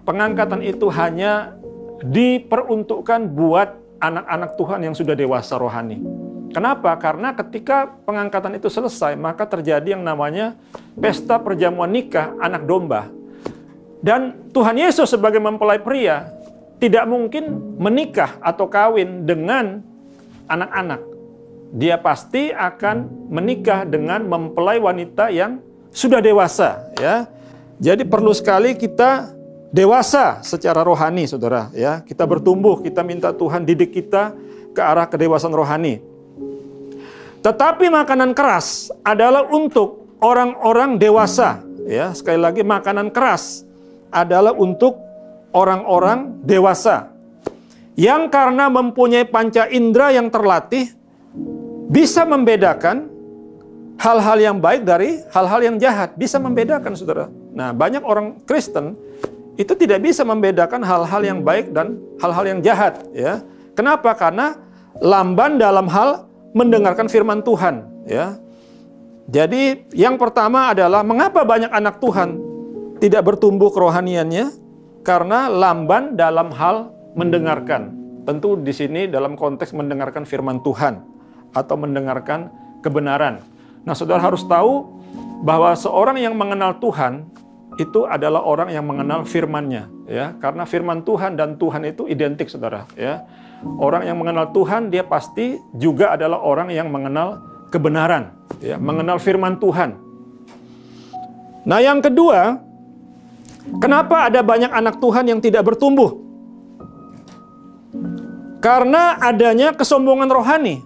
pengangkatan itu hanya diperuntukkan buat anak-anak Tuhan yang sudah dewasa rohani. Kenapa? Karena ketika pengangkatan itu selesai, maka terjadi yang namanya pesta perjamuan nikah anak domba. Dan Tuhan Yesus sebagai mempelai pria tidak mungkin menikah atau kawin dengan anak-anak. Dia pasti akan menikah dengan mempelai wanita yang sudah dewasa, ya. Jadi perlu sekali kita dewasa secara rohani, saudara, ya. Kita bertumbuh, kita minta Tuhan didik kita ke arah kedewasaan rohani. Tetapi makanan keras adalah untuk orang-orang dewasa, ya. Sekali lagi, makanan keras adalah untuk orang-orang dewasa yang karena mempunyai panca indera yang terlatih bisa membedakan hal-hal yang baik dari hal-hal yang jahat, bisa membedakan, saudara. Nah, banyak orang Kristen itu tidak bisa membedakan hal-hal yang baik dan hal-hal yang jahat, ya. Kenapa? Karena lamban dalam hal mendengarkan firman Tuhan, ya. Jadi yang pertama adalah mengapa banyak anak Tuhan tidak bertumbuh kerohaniannya? Karena lamban dalam hal mendengarkan. Tentu di sini dalam konteks mendengarkan firman Tuhan atau mendengarkan kebenaran. Nah, saudara harus tahu bahwa seorang yang mengenal Tuhan itu adalah orang yang mengenal firman-Nya, ya. Karena firman Tuhan dan Tuhan itu identik, saudara, ya. Orang yang mengenal Tuhan, dia pasti juga adalah orang yang mengenal kebenaran, ya, mengenal firman Tuhan. Nah, yang kedua, kenapa ada banyak anak Tuhan yang tidak bertumbuh? Karena adanya kesombongan rohani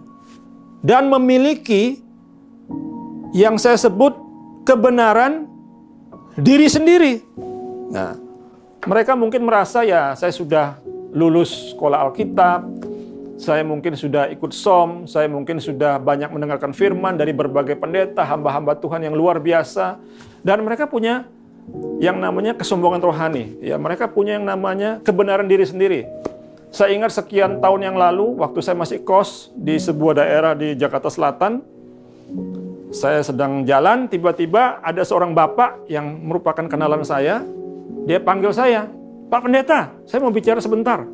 dan memiliki yang saya sebut kebenaran diri sendiri. Nah, mereka mungkin merasa, ya, saya sudah lulus sekolah Alkitab, saya mungkin sudah ikut SOM, saya mungkin sudah banyak mendengarkan firman dari berbagai pendeta, hamba-hamba Tuhan yang luar biasa. Dan mereka punya yang namanya kesombongan rohani. Ya, mereka punya yang namanya kebenaran diri sendiri. Saya ingat sekian tahun yang lalu, waktu saya masih kos di sebuah daerah di Jakarta Selatan, saya sedang jalan, tiba-tiba ada seorang bapak yang merupakan kenalan saya. Dia panggil saya, "Pak Pendeta, saya mau bicara sebentar."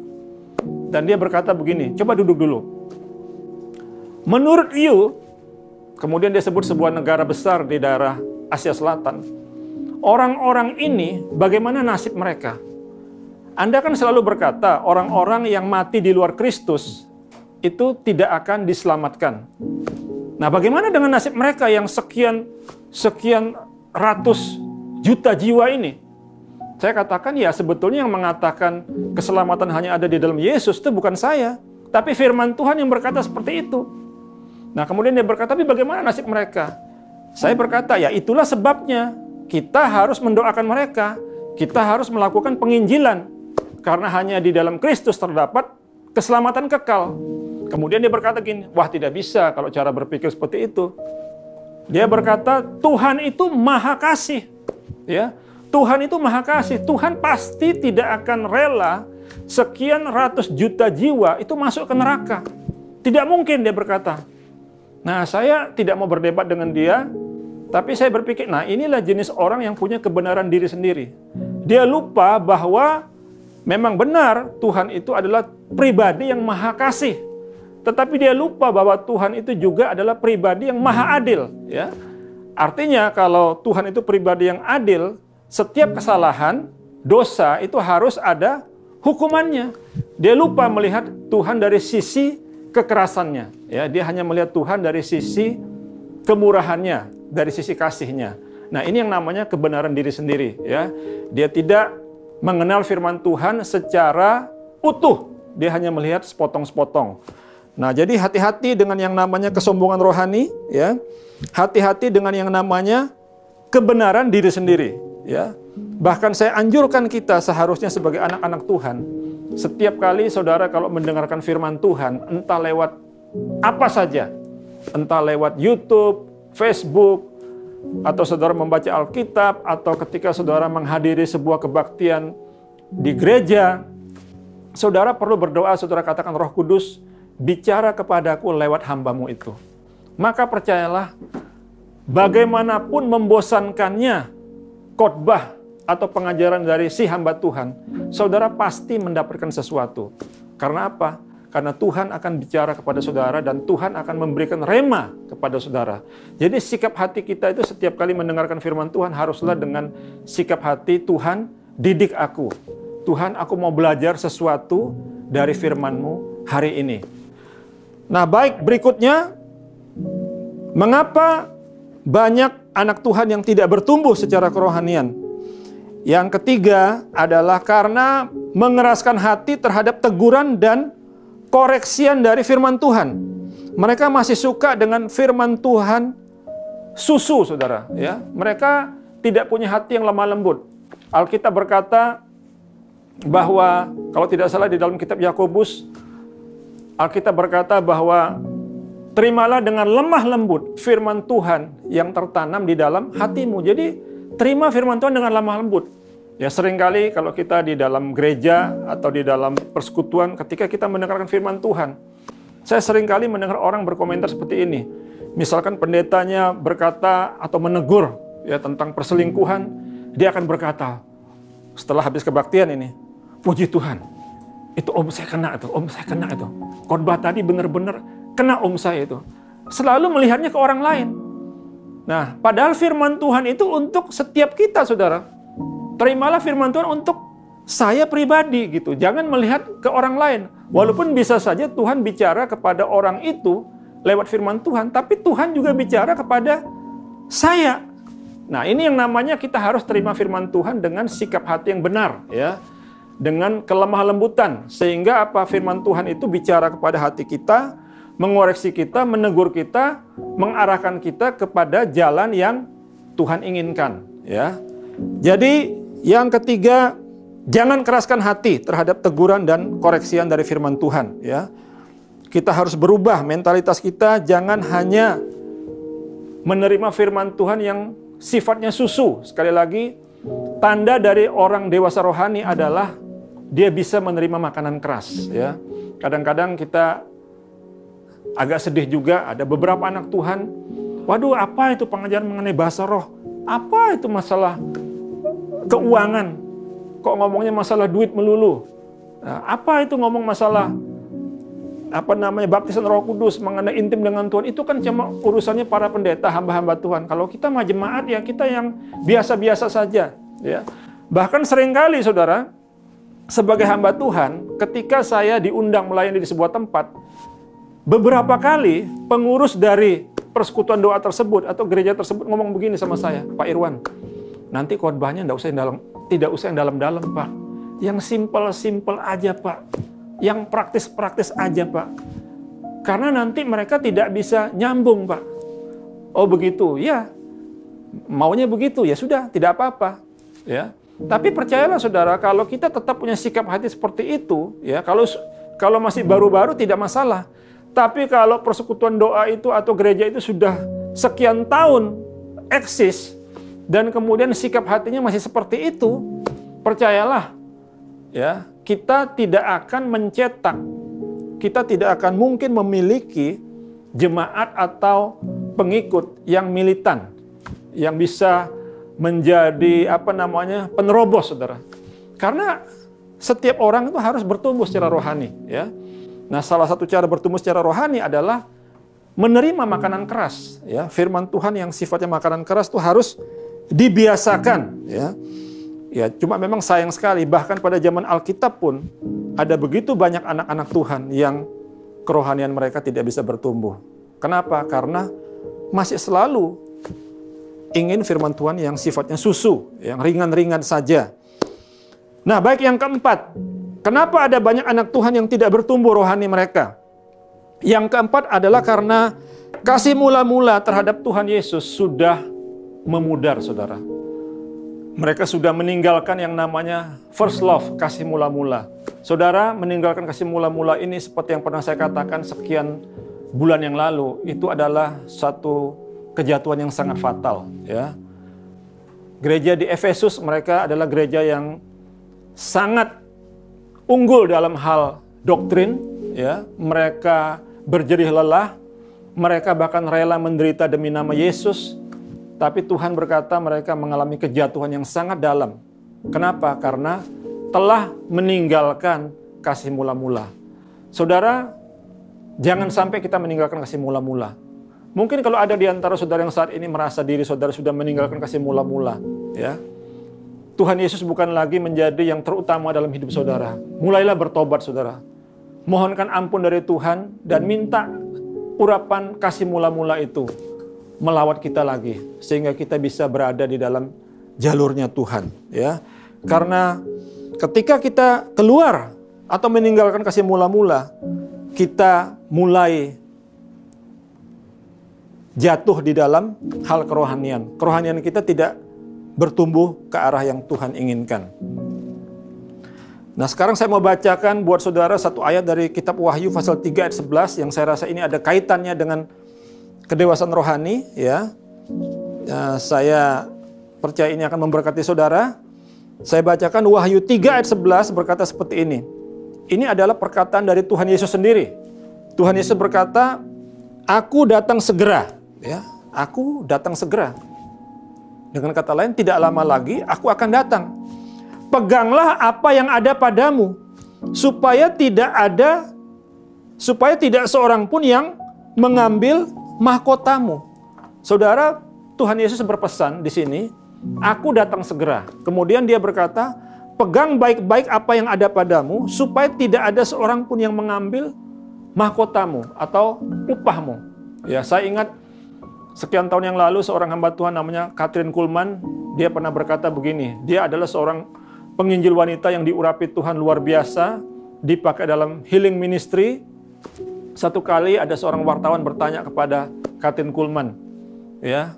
Dan dia berkata begini, "Coba duduk dulu. Menurut you," kemudian dia sebut sebuah negara besar di daerah Asia Selatan, "orang-orang ini bagaimana nasib mereka? Anda kan selalu berkata orang-orang yang mati di luar Kristus itu tidak akan diselamatkan. Nah, bagaimana dengan nasib mereka yang sekian ratus juta jiwa ini?" Saya katakan, ya sebetulnya yang mengatakan keselamatan hanya ada di dalam Yesus itu bukan saya, tapi firman Tuhan yang berkata seperti itu. Nah, kemudian dia berkata, "Tapi bagaimana nasib mereka?" Saya berkata, ya itulah sebabnya kita harus mendoakan mereka. Kita harus melakukan penginjilan. Karena hanya di dalam Kristus terdapat keselamatan kekal. Kemudian dia berkata gini, "Wah, tidak bisa kalau cara berpikir seperti itu." Dia berkata, Tuhan itu maha kasih. Ya, Tuhan itu maha kasih. Tuhan pasti tidak akan rela sekian ratus juta jiwa itu masuk ke neraka. Tidak mungkin, dia berkata. Nah, saya tidak mau berdebat dengan dia, tapi saya berpikir, nah inilah jenis orang yang punya kebenaran diri sendiri. Dia lupa bahwa memang benar Tuhan itu adalah pribadi yang maha kasih. Tetapi dia lupa bahwa Tuhan itu juga adalah pribadi yang maha adil. Ya. Artinya kalau Tuhan itu pribadi yang adil, setiap kesalahan, dosa itu harus ada hukumannya. Dia lupa melihat Tuhan dari sisi kekerasannya. Ya, dia hanya melihat Tuhan dari sisi kemurahannya, dari sisi kasihnya. Nah, ini yang namanya kebenaran diri sendiri. Ya. Dia tidak mengenal firman Tuhan secara utuh. Dia hanya melihat sepotong-sepotong. Nah, jadi hati-hati dengan yang namanya kesombongan rohani, ya. Hati-hati dengan yang namanya kebenaran diri sendiri, ya. Bahkan saya anjurkan kita seharusnya sebagai anak-anak Tuhan, setiap kali saudara kalau mendengarkan firman Tuhan, entah lewat apa saja, entah lewat YouTube, Facebook, atau saudara membaca Alkitab, atau ketika saudara menghadiri sebuah kebaktian di gereja, saudara perlu berdoa, saudara katakan, "Roh Kudus, bicara kepadaku lewat hambamu itu." Maka percayalah, bagaimanapun membosankannya khotbah atau pengajaran dari si hamba Tuhan, saudara pasti mendapatkan sesuatu. Karena apa? Karena Tuhan akan bicara kepada saudara dan Tuhan akan memberikan rema kepada saudara. Jadi sikap hati kita itu setiap kali mendengarkan firman Tuhan haruslah dengan sikap hati, "Tuhan, didik aku. Tuhan, aku mau belajar sesuatu dari firman-Mu hari ini." Nah, baik, berikutnya, mengapa banyak anak Tuhan yang tidak bertumbuh secara kerohanian? Yang ketiga adalah karena mengeraskan hati terhadap teguran dan koreksian dari firman Tuhan. Mereka masih suka dengan firman Tuhan susu, saudara. Ya, mereka tidak punya hati yang lemah lembut. Alkitab berkata bahwa, kalau tidak salah di dalam kitab Yakobus, Alkitab berkata bahwa terimalah dengan lemah lembut firman Tuhan yang tertanam di dalam hatimu. Jadi terima firman Tuhan dengan lemah lembut. Ya, seringkali kalau kita di dalam gereja atau di dalam persekutuan, ketika kita mendengarkan firman Tuhan, saya seringkali mendengar orang berkomentar seperti ini. Misalkan pendetanya berkata atau menegur ya tentang perselingkuhan, dia akan berkata setelah habis kebaktian ini, "Puji Tuhan, itu om saya kena itu, om saya kena itu. Khotbah tadi benar-benar kena om saya itu." Selalu melihatnya ke orang lain. Nah, padahal firman Tuhan itu untuk setiap kita, saudara. Terimalah firman Tuhan untuk saya pribadi gitu. Jangan melihat ke orang lain. Walaupun bisa saja Tuhan bicara kepada orang itu lewat firman Tuhan, tapi Tuhan juga bicara kepada saya. Nah, ini yang namanya kita harus terima firman Tuhan dengan sikap hati yang benar, ya. Dengan kelemah lembutan, sehingga apa, firman Tuhan itu bicara kepada hati kita, mengoreksi kita, menegur kita, mengarahkan kita kepada jalan yang Tuhan inginkan, ya. Jadi yang ketiga, jangan keraskan hati terhadap teguran dan koreksian dari firman Tuhan, ya. Kita harus berubah mentalitas kita, jangan hanya menerima firman Tuhan yang sifatnya susu. Sekali lagi, tanda dari orang dewasa rohani adalah dia bisa menerima makanan keras. Ya, kadang-kadang kita agak sedih juga, ada beberapa anak Tuhan, waduh apa itu pengajaran mengenai bahasa roh? Apa itu masalah keuangan? Kok ngomongnya masalah duit melulu? Nah, apa itu ngomong masalah baptisan Roh Kudus, mengenai intim dengan Tuhan? Itu kan cuma urusannya para pendeta, hamba-hamba Tuhan. Kalau kita mah jemaat, ya kita yang biasa-biasa saja. Ya. Bahkan seringkali saudara, sebagai hamba Tuhan, ketika saya diundang melayani di sebuah tempat, beberapa kali pengurus dari persekutuan doa tersebut atau gereja tersebut ngomong begini sama saya, Pak Irwan, nanti khotbahnya tidak usah yang dalam-dalam, Pak. Yang simpel-simpel aja, Pak. Yang praktis-praktis aja, Pak. Karena nanti mereka tidak bisa nyambung, Pak. Oh begitu, ya. Maunya begitu, ya sudah, tidak apa-apa. Ya. Tapi percayalah saudara, kalau kita tetap punya sikap hati seperti itu, ya, kalau masih baru-baru tidak masalah. Tapi kalau persekutuan doa itu atau gereja itu sudah sekian tahun eksis, dan kemudian sikap hatinya masih seperti itu, percayalah, ya, kita tidak akan mencetak, kita tidak akan mungkin memiliki jemaat atau pengikut yang militan, yang bisa menjadi penerobos, saudara. Karena setiap orang itu harus bertumbuh secara rohani, ya. Nah, salah satu cara bertumbuh secara rohani adalah menerima makanan keras, ya. Firman Tuhan yang sifatnya makanan keras itu harus dibiasakan, ya. Ya, cuma memang sayang sekali, bahkan pada zaman Alkitab pun ada begitu banyak anak-anak Tuhan yang kerohanian mereka tidak bisa bertumbuh. Kenapa? Karena masih selalu ingin firman Tuhan yang sifatnya susu, yang ringan-ringan saja. Nah, baik, yang keempat, kenapa ada banyak anak Tuhan yang tidak bertumbuh rohani mereka? Yang keempat adalah karena kasih mula-mula terhadap Tuhan Yesus sudah memudar, saudara. Mereka sudah meninggalkan yang namanya first love, kasih mula-mula. Saudara, meninggalkan kasih mula-mula ini seperti yang pernah saya katakan sekian bulan yang lalu, itu adalah satu kejatuhan yang sangat fatal, ya. Gereja di Efesus, mereka adalah gereja yang sangat unggul dalam hal doktrin, ya. Mereka berjerih lelah, mereka bahkan rela menderita demi nama Yesus. Tapi Tuhan berkata mereka mengalami kejatuhan yang sangat dalam. Kenapa? Karena telah meninggalkan kasih mula-mula. Saudara, jangan sampai kita meninggalkan kasih mula-mula. Mungkin kalau ada di antara saudara yang saat ini merasa diri saudara sudah meninggalkan kasih mula-mula, ya. Tuhan Yesus bukan lagi menjadi yang terutama dalam hidup saudara. Mulailah bertobat, saudara. Mohonkan ampun dari Tuhan dan minta urapan kasih mula-mula itu melawat kita lagi, sehingga kita bisa berada di dalam jalurnya Tuhan, ya. Karena ketika kita keluar atau meninggalkan kasih mula-mula, kita mulai jatuh di dalam hal kerohanian. Kerohanian kita tidak bertumbuh ke arah yang Tuhan inginkan. Nah, sekarang saya mau bacakan buat saudara satu ayat dari kitab Wahyu pasal 3 ayat 11 yang saya rasa ini ada kaitannya dengan kedewasaan rohani, ya. Saya percaya ini akan memberkati saudara. Saya bacakan Wahyu 3 ayat 11 berkata seperti ini. Ini adalah perkataan dari Tuhan Yesus sendiri. Tuhan Yesus berkata, "Aku datang segera." Ya, aku datang segera. Dengan kata lain, tidak lama lagi aku akan datang. Peganglah apa yang ada padamu, supaya tidak seorang pun yang mengambil mahkotamu. Saudara, Tuhan Yesus berpesan di sini, aku datang segera. Kemudian dia berkata, pegang baik-baik apa yang ada padamu, supaya tidak ada seorang pun yang mengambil mahkotamu atau upahmu. Ya, saya ingat sekian tahun yang lalu seorang hamba Tuhan namanya Kathryn Kuhlman, dia pernah berkata begini, dia adalah seorang penginjil wanita yang diurapi Tuhan luar biasa, dipakai dalam healing ministry. Satu kali ada seorang wartawan bertanya kepada Kathryn Kuhlman, ya,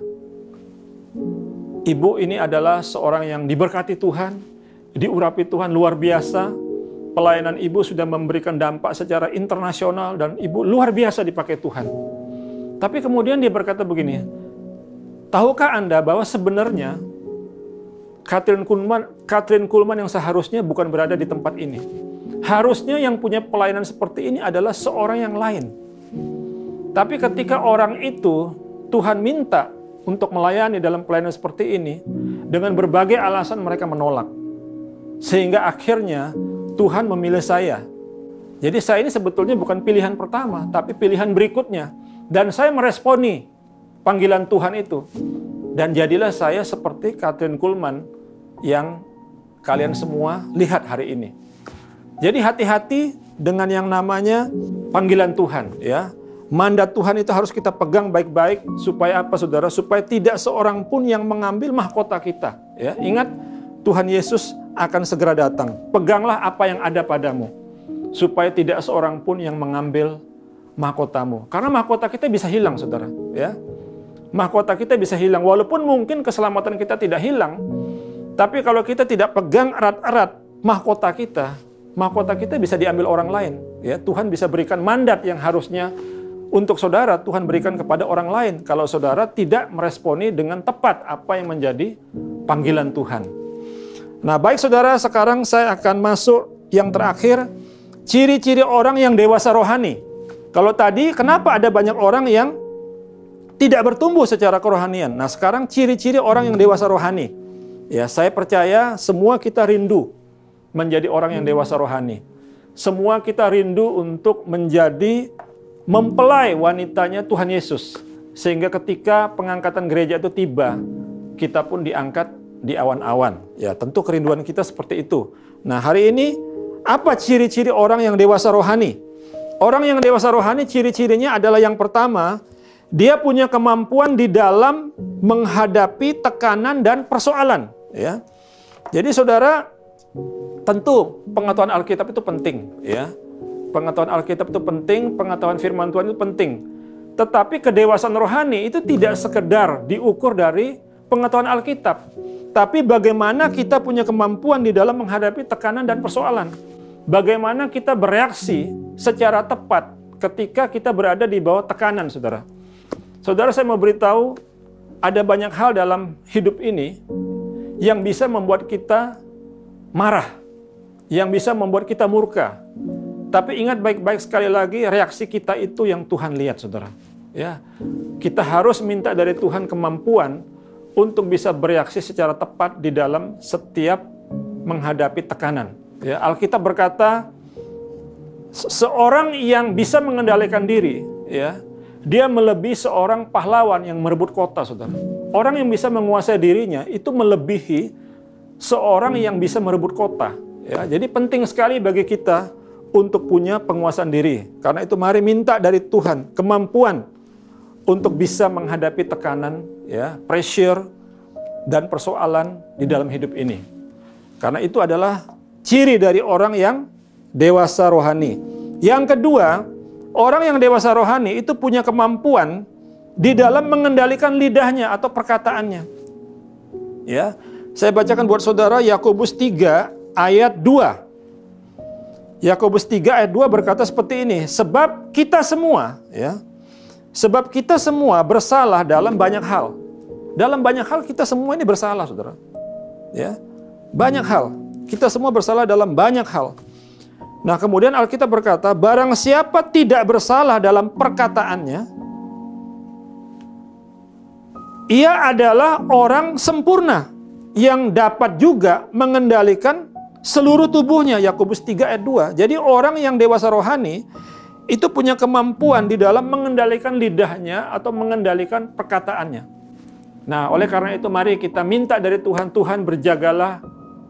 ibu ini adalah seorang yang diberkati Tuhan, diurapi Tuhan luar biasa, pelayanan ibu sudah memberikan dampak secara internasional dan ibu luar biasa dipakai Tuhan. Tapi kemudian dia berkata begini, tahukah Anda bahwa sebenarnya Kathryn Kuhlman yang seharusnya bukan berada di tempat ini. Harusnya yang punya pelayanan seperti ini adalah seorang yang lain. Tapi ketika orang itu Tuhan minta untuk melayani dalam pelayanan seperti ini, dengan berbagai alasan mereka menolak. Sehingga akhirnya Tuhan memilih saya. Jadi saya ini sebetulnya bukan pilihan pertama, tapi pilihan berikutnya. Dan saya meresponi panggilan Tuhan itu. Dan jadilah saya seperti Kathryn Kuhlman yang kalian semua lihat hari ini. Jadi hati-hati dengan yang namanya panggilan Tuhan, ya. Mandat Tuhan itu harus kita pegang baik-baik supaya apa, saudara? Supaya tidak seorang pun yang mengambil mahkota kita. Ya, ingat, Tuhan Yesus akan segera datang. Peganglah apa yang ada padamu, supaya tidak seorang pun yang mengambil mahkotamu. Karena mahkota kita bisa hilang, saudara. Ya, mahkota kita bisa hilang. Walaupun mungkin keselamatan kita tidak hilang, tapi kalau kita tidak pegang erat-erat mahkota kita bisa diambil orang lain. Ya, Tuhan bisa berikan mandat yang harusnya untuk saudara, Tuhan berikan kepada orang lain kalau saudara tidak meresponi dengan tepat apa yang menjadi panggilan Tuhan. Nah, baik saudara, sekarang saya akan masuk yang terakhir, ciri-ciri orang yang dewasa rohani. Kalau tadi, kenapa ada banyak orang yang tidak bertumbuh secara kerohanian? Nah, sekarang ciri-ciri orang yang dewasa rohani. Ya, saya percaya semua kita rindu menjadi orang yang dewasa rohani. Semua kita rindu untuk menjadi mempelai wanitanya Tuhan Yesus. Sehingga ketika pengangkatan gereja itu tiba, kita pun diangkat di awan-awan. Ya, tentu kerinduan kita seperti itu. Nah, hari ini, apa ciri-ciri orang yang dewasa rohani? Orang yang dewasa rohani, ciri-cirinya adalah yang pertama, dia punya kemampuan di dalam menghadapi tekanan dan persoalan. Ya. Jadi saudara, tentu pengetahuan Alkitab itu penting. Ya. Pengetahuan Alkitab itu penting, pengetahuan firman Tuhan itu penting. Tetapi kedewasaan rohani itu tidak sekedar diukur dari pengetahuan Alkitab. Tapi bagaimana kita punya kemampuan di dalam menghadapi tekanan dan persoalan. Bagaimana kita bereaksi secara tepat ketika kita berada di bawah tekanan, saudara. Saudara, saya mau beritahu, ada banyak hal dalam hidup ini yang bisa membuat kita marah, yang bisa membuat kita murka. Tapi ingat baik-baik sekali lagi, reaksi kita itu yang Tuhan lihat, saudara. Ya, kita harus minta dari Tuhan kemampuan untuk bisa bereaksi secara tepat di dalam setiap menghadapi tekanan. Ya, Alkitab berkata, seorang yang bisa mengendalikan diri, ya, dia melebihi seorang pahlawan yang merebut kota, saudara. Orang yang bisa menguasai dirinya itu melebihi seorang yang bisa merebut kota. Ya, jadi penting sekali bagi kita untuk punya penguasaan diri. Karena itu mari minta dari Tuhan kemampuan untuk bisa menghadapi tekanan, ya, pressure dan persoalan di dalam hidup ini. Karena itu adalah ciri dari orang yang dewasa rohani. Yang kedua, orang yang dewasa rohani itu punya kemampuan di dalam mengendalikan lidahnya atau perkataannya. Ya, saya bacakan buat saudara Yakobus 3 ayat 2. Yakobus 3 ayat 2 berkata seperti ini, sebab kita semua, ya, sebab kita semua bersalah dalam banyak hal. Dalam banyak hal kita semua ini bersalah, saudara. Ya, banyak hal. Kita semua bersalah dalam banyak hal. Nah, kemudian Alkitab berkata, barang siapa tidak bersalah dalam perkataannya, ia adalah orang sempurna yang dapat juga mengendalikan seluruh tubuhnya. Yakobus 3 ayat 2. Jadi orang yang dewasa rohani itu punya kemampuan di dalam mengendalikan lidahnya atau mengendalikan perkataannya. Nah, oleh karena itu mari kita minta dari Tuhan, Tuhan berjagalah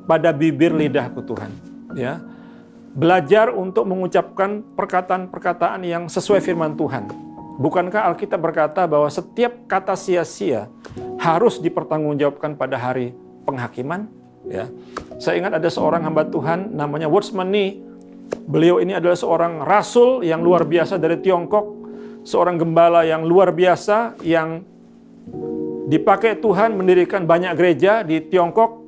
pada bibir lidahku, Tuhan. Ya, belajar untuk mengucapkan perkataan-perkataan yang sesuai firman Tuhan. Bukankah Alkitab berkata bahwa setiap kata sia-sia harus dipertanggungjawabkan pada hari penghakiman? Ya, saya ingat ada seorang hamba Tuhan namanya Watchman Nee. Beliau ini adalah seorang rasul yang luar biasa dari Tiongkok, seorang gembala yang luar biasa yang dipakai Tuhan mendirikan banyak gereja di Tiongkok.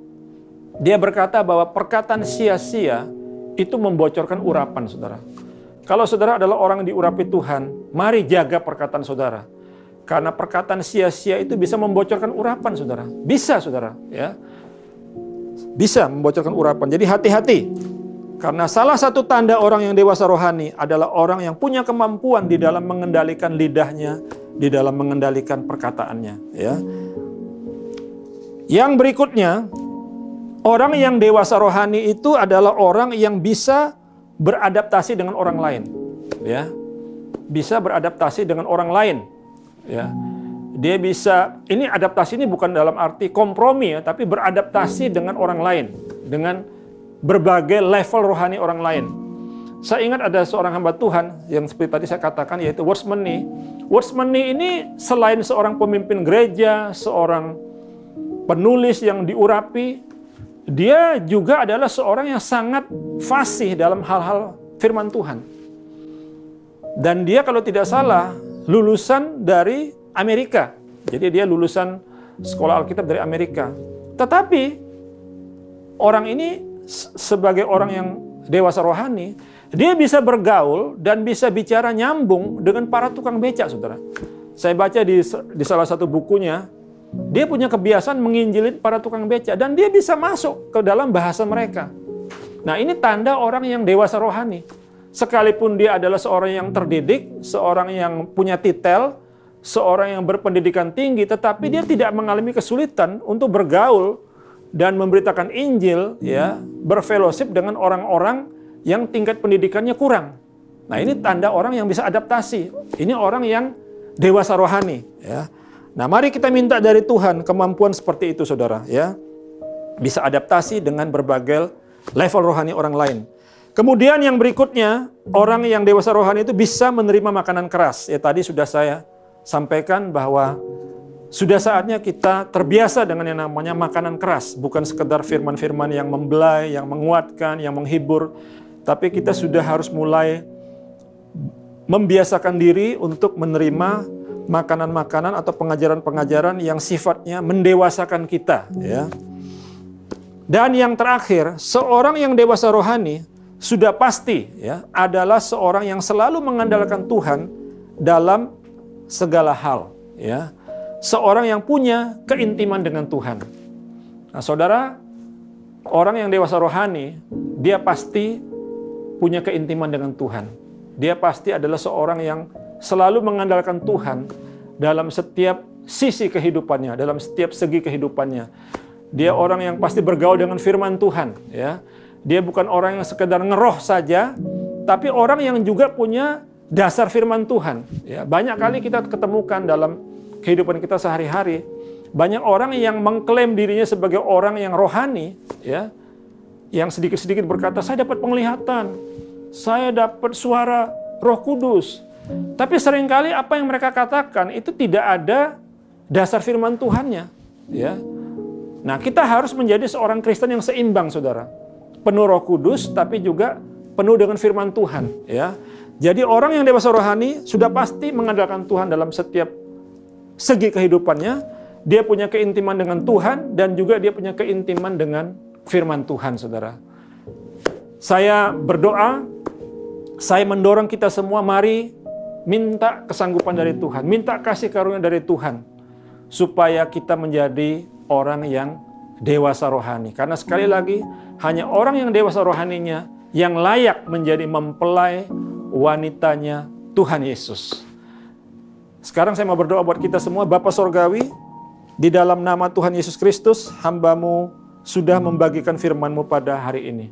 Dia berkata bahwa perkataan sia-sia itu membocorkan urapan saudara. Kalau saudara adalah orang yang diurapi Tuhan, mari jaga perkataan saudara. Karena perkataan sia-sia itu bisa membocorkan urapan saudara. Bisa saudara, ya. Bisa membocorkan urapan. Jadi hati-hati. Karena salah satu tanda orang yang dewasa rohani adalah orang yang punya kemampuan di dalam mengendalikan lidahnya, di dalam mengendalikan perkataannya, ya. Yang berikutnya, orang yang dewasa rohani itu adalah orang yang bisa beradaptasi dengan orang lain, ya. Bisa beradaptasi dengan orang lain, ya. Dia bisa, ini adaptasi ini bukan dalam arti kompromi ya, tapi beradaptasi dengan orang lain, dengan berbagai level rohani orang lain. Saya ingat ada seorang hamba Tuhan yang seperti tadi saya katakan, yaitu Watchmeni. Watchmeni ini selain seorang pemimpin gereja, seorang penulis yang diurapi, dia juga adalah seorang yang sangat fasih dalam hal-hal firman Tuhan. Dan dia kalau tidak salah lulusan dari Amerika. Jadi dia lulusan sekolah Alkitab dari Amerika. Tetapi orang ini sebagai orang yang dewasa rohani, dia bisa bergaul dan bisa bicara nyambung dengan para tukang becak, saudara. Saya baca di salah satu bukunya, dia punya kebiasaan menginjilin para tukang becak dan dia bisa masuk ke dalam bahasa mereka. Nah, ini tanda orang yang dewasa rohani. Sekalipun dia adalah seorang yang terdidik, seorang yang punya titel, seorang yang berpendidikan tinggi, tetapi dia tidak mengalami kesulitan untuk bergaul dan memberitakan Injil, ya, berfellowship dengan orang-orang yang tingkat pendidikannya kurang. Nah, ini tanda orang yang bisa adaptasi. Ini orang yang dewasa rohani, ya. Nah, mari kita minta dari Tuhan kemampuan seperti itu, saudara, ya. Bisa adaptasi dengan berbagai level rohani orang lain. Kemudian yang berikutnya, orang yang dewasa rohani itu bisa menerima makanan keras. Ya, tadi sudah saya sampaikan bahwa sudah saatnya kita terbiasa dengan yang namanya makanan keras. Bukan sekedar firman-firman yang membelai, yang menguatkan, yang menghibur. Tapi kita sudah harus mulai membiasakan diri untuk menerima makanan-makanan atau pengajaran-pengajaran yang sifatnya mendewasakan kita, ya. Dan yang terakhir, seorang yang dewasa rohani sudah pasti, ya, adalah seorang yang selalu mengandalkan Tuhan dalam segala hal, ya. Seorang yang punya keintiman dengan Tuhan. Nah, saudara, orang yang dewasa rohani, dia pasti punya keintiman dengan Tuhan. Dia pasti adalah seorang yang selalu mengandalkan Tuhan dalam setiap sisi kehidupannya, dalam setiap segi kehidupannya. Dia orang yang pasti bergaul dengan firman Tuhan, ya. Dia bukan orang yang sekedar ngeroh saja, tapi orang yang juga punya dasar firman Tuhan, ya. Banyak kali kita ketemukan dalam kehidupan kita sehari-hari, banyak orang yang mengklaim dirinya sebagai orang yang rohani, ya, yang sedikit-sedikit berkata, saya dapat penglihatan, saya dapat suara Roh Kudus. Tapi seringkali apa yang mereka katakan itu tidak ada dasar firman Tuhannya, ya. Nah, kita harus menjadi seorang Kristen yang seimbang, saudara. Penuh Roh Kudus, tapi juga penuh dengan firman Tuhan, ya. Jadi orang yang dewasa rohani sudah pasti mengandalkan Tuhan dalam setiap segi kehidupannya. Dia punya keintiman dengan Tuhan dan juga dia punya keintiman dengan firman Tuhan, saudara. Saya berdoa, saya mendorong kita semua, mari minta kesanggupan dari Tuhan, minta kasih karunia dari Tuhan, supaya kita menjadi orang yang dewasa rohani. Karena sekali lagi, hanya orang yang dewasa rohaninya yang layak menjadi mempelai wanitanya Tuhan Yesus. Sekarang saya mau berdoa buat kita semua. Bapa Sorgawi, di dalam nama Tuhan Yesus Kristus, hamba-Mu sudah membagikan firman-Mu pada hari ini.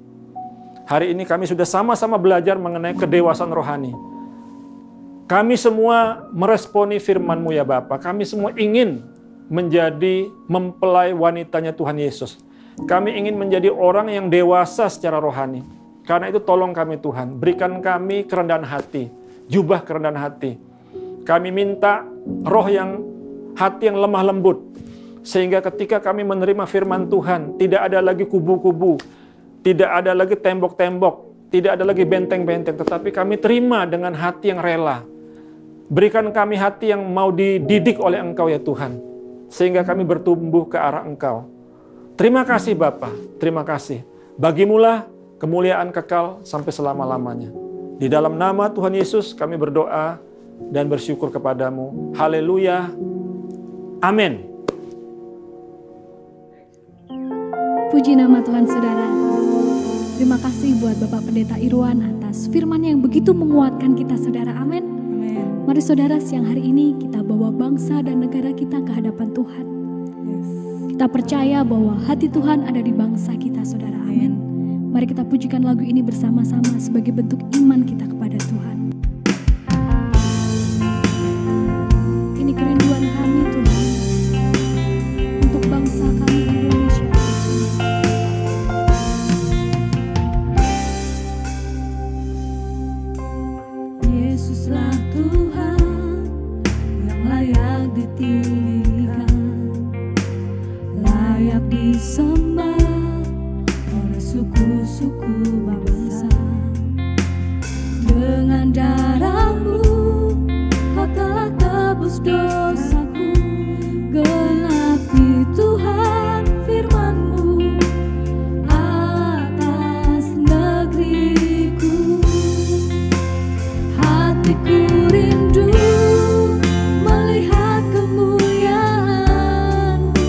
Hari ini kami sudah sama-sama belajar mengenai kedewasaan rohani. Kami semua meresponi firman-Mu ya Bapa. Kami semua ingin menjadi mempelai wanitanya Tuhan Yesus. Kami ingin menjadi orang yang dewasa secara rohani. Karena itu tolong kami Tuhan, berikan kami kerendahan hati, jubah kerendahan hati. Kami minta roh yang, hati yang lemah lembut. Sehingga ketika kami menerima firman Tuhan, tidak ada lagi kubu-kubu, tidak ada lagi tembok-tembok, tidak ada lagi benteng-benteng, tetapi kami terima dengan hati yang rela. Berikan kami hati yang mau dididik oleh Engkau ya Tuhan, sehingga kami bertumbuh ke arah Engkau. Terima kasih Bapa, terima kasih. Bagimulah kemuliaan kekal sampai selama-lamanya. Di dalam nama Tuhan Yesus kami berdoa dan bersyukur kepadamu. Haleluya. Amin. Puji nama Tuhan saudara. Terima kasih buat Bapak Pendeta Irwan atas firman yang begitu menguatkan kita saudara. Amin. Mari saudara, siang hari ini kita bawa bangsa dan negara kita ke hadapan Tuhan. Kita percaya bahwa hati Tuhan ada di bangsa kita saudara. Amin. Mari kita pujikan lagu ini bersama-sama sebagai bentuk iman kita kepada Tuhan. Ini kerinduan kami Tuhan untuk bangsa kami Indonesia. Yesuslah Tuhan yang layak ditinggikan, layak disembah oleh suku-suku bangsa. Dengan darah-Mu Kau telah tebus dosaku, genapi Tuhan firman-Mu atas negeriku. Hatiku rindu melihat kemuliaan-Mu,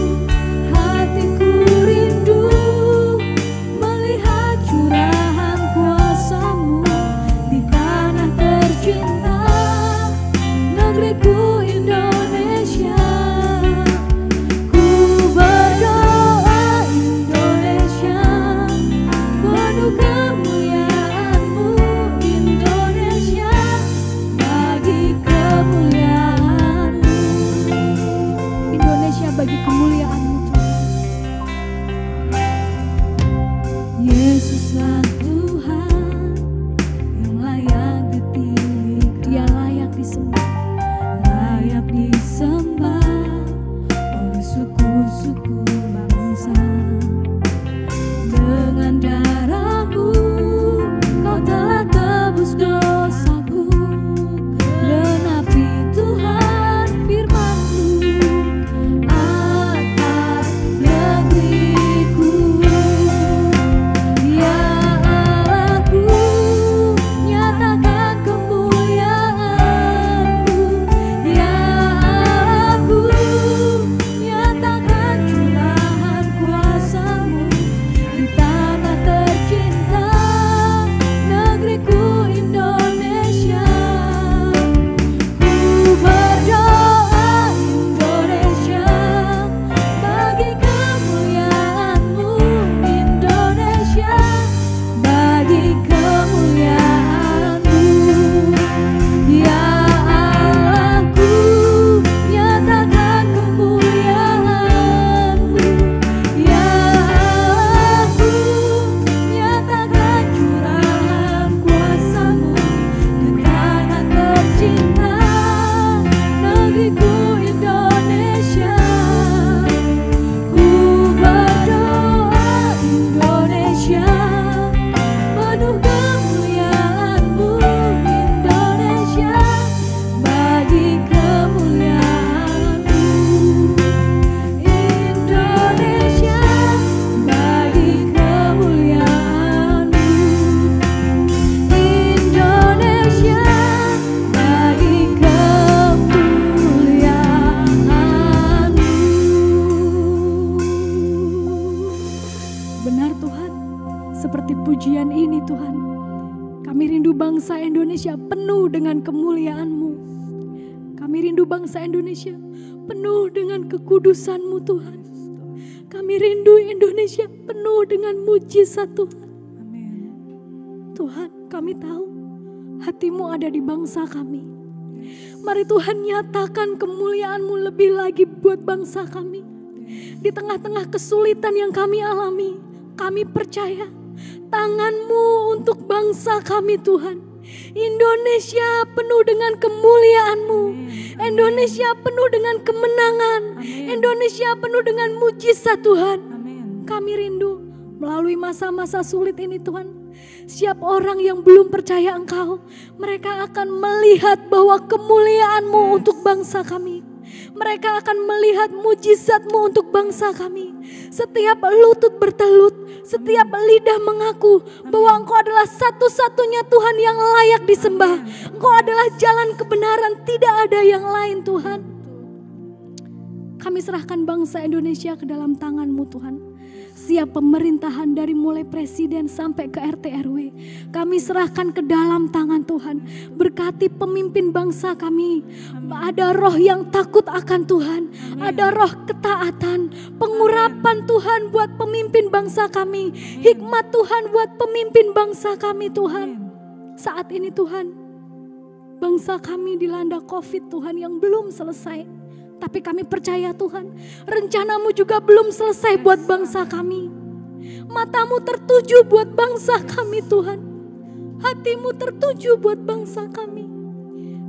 hatiku rindu melihat curahan kuasa-Mu di tanah tercinta, negeriku Indonesia. Ku berdoa Indonesia, penuh kemuliaan-Mu Indonesia, bagi kemuliaan-Mu. Indonesia bagi kemuliaan-Mu Tuhan. Yesuslah Tuhan yang layak ditinggikan, Dia layak disembah. layak disembah oleh suku-suku bangsa. Dengan darah-Mu Kau telah tebus dosaku, genapi Tuhan firman-Mu atas negeriku. Ya Allahku, nyatakan kemuliaan-Mu. Ya Allahku, nyatakan curahan kuasa-Mu di tanah tercinta, negeriku Indonesia. Ku berdoa Indonesia, bagi kemuliaan-Mu Indonesia, bagi kemuliaan-Mu. Ya Allahku, nyatakan kemuliaan-Mu. Ya Allahku, nyatakan curahan kuasa-Mu di tanah tercinta, negeriku Indonesia. Ku berdoa Indonesia, penuh kemuliaan-Mu Indonesia, bagi kemuliaan-Mu. Indonesia, bagi kemuliaan-Mu. Indonesia, bagi kemuliaan-Mu. Benar Tuhan, seperti pujian ini Tuhan, kami rindu bangsa Indonesia penuh dengan kemuliaan-Mu. Kami rindu bangsa Indonesia penuh dengan kekudusan-Mu Tuhan. Kami rindu Indonesia penuh dengan mujizat Tuhan. Tuhan, kami tahu hati-Mu ada di bangsa kami. Mari Tuhan nyatakan kemuliaan-Mu lebih lagi buat bangsa kami. Di tengah-tengah kesulitan yang kami alami, kami percaya tangan-Mu untuk bangsa kami Tuhan. Indonesia penuh dengan kemuliaan-Mu. Indonesia penuh dengan kemenangan. Indonesia penuh dengan mujizat Tuhan. Kami rindu melalui masa-masa sulit ini Tuhan. Setiap orang yang belum percaya Engkau, mereka akan melihat bahwa kemuliaan-Mu untuk bangsa kami. Mereka akan melihat mujizat-Mu untuk bangsa kami. Setiap lutut bertelut, Setiap lidah mengaku bahwa Engkau adalah satu-satunya Tuhan yang layak disembah. Engkau adalah jalan kebenaran, tidak ada yang lain Tuhan. Kami serahkan bangsa Indonesia ke dalam tangan-Mu Tuhan. Siap pemerintahan dari mulai presiden sampai ke RT RW. Kami serahkan ke dalam tangan Tuhan. Berkati pemimpin bangsa kami. Ada roh yang takut akan Tuhan. Ada roh ketaatan. Pengurapan Tuhan buat pemimpin bangsa kami. Hikmat Tuhan buat pemimpin bangsa kami Tuhan. Saat ini Tuhan, bangsa kami dilanda COVID Tuhan yang belum selesai. Tapi kami percaya Tuhan, rencana-Mu juga belum selesai buat bangsa kami. Mata-Mu tertuju buat bangsa kami Tuhan. Hati-Mu tertuju buat bangsa kami.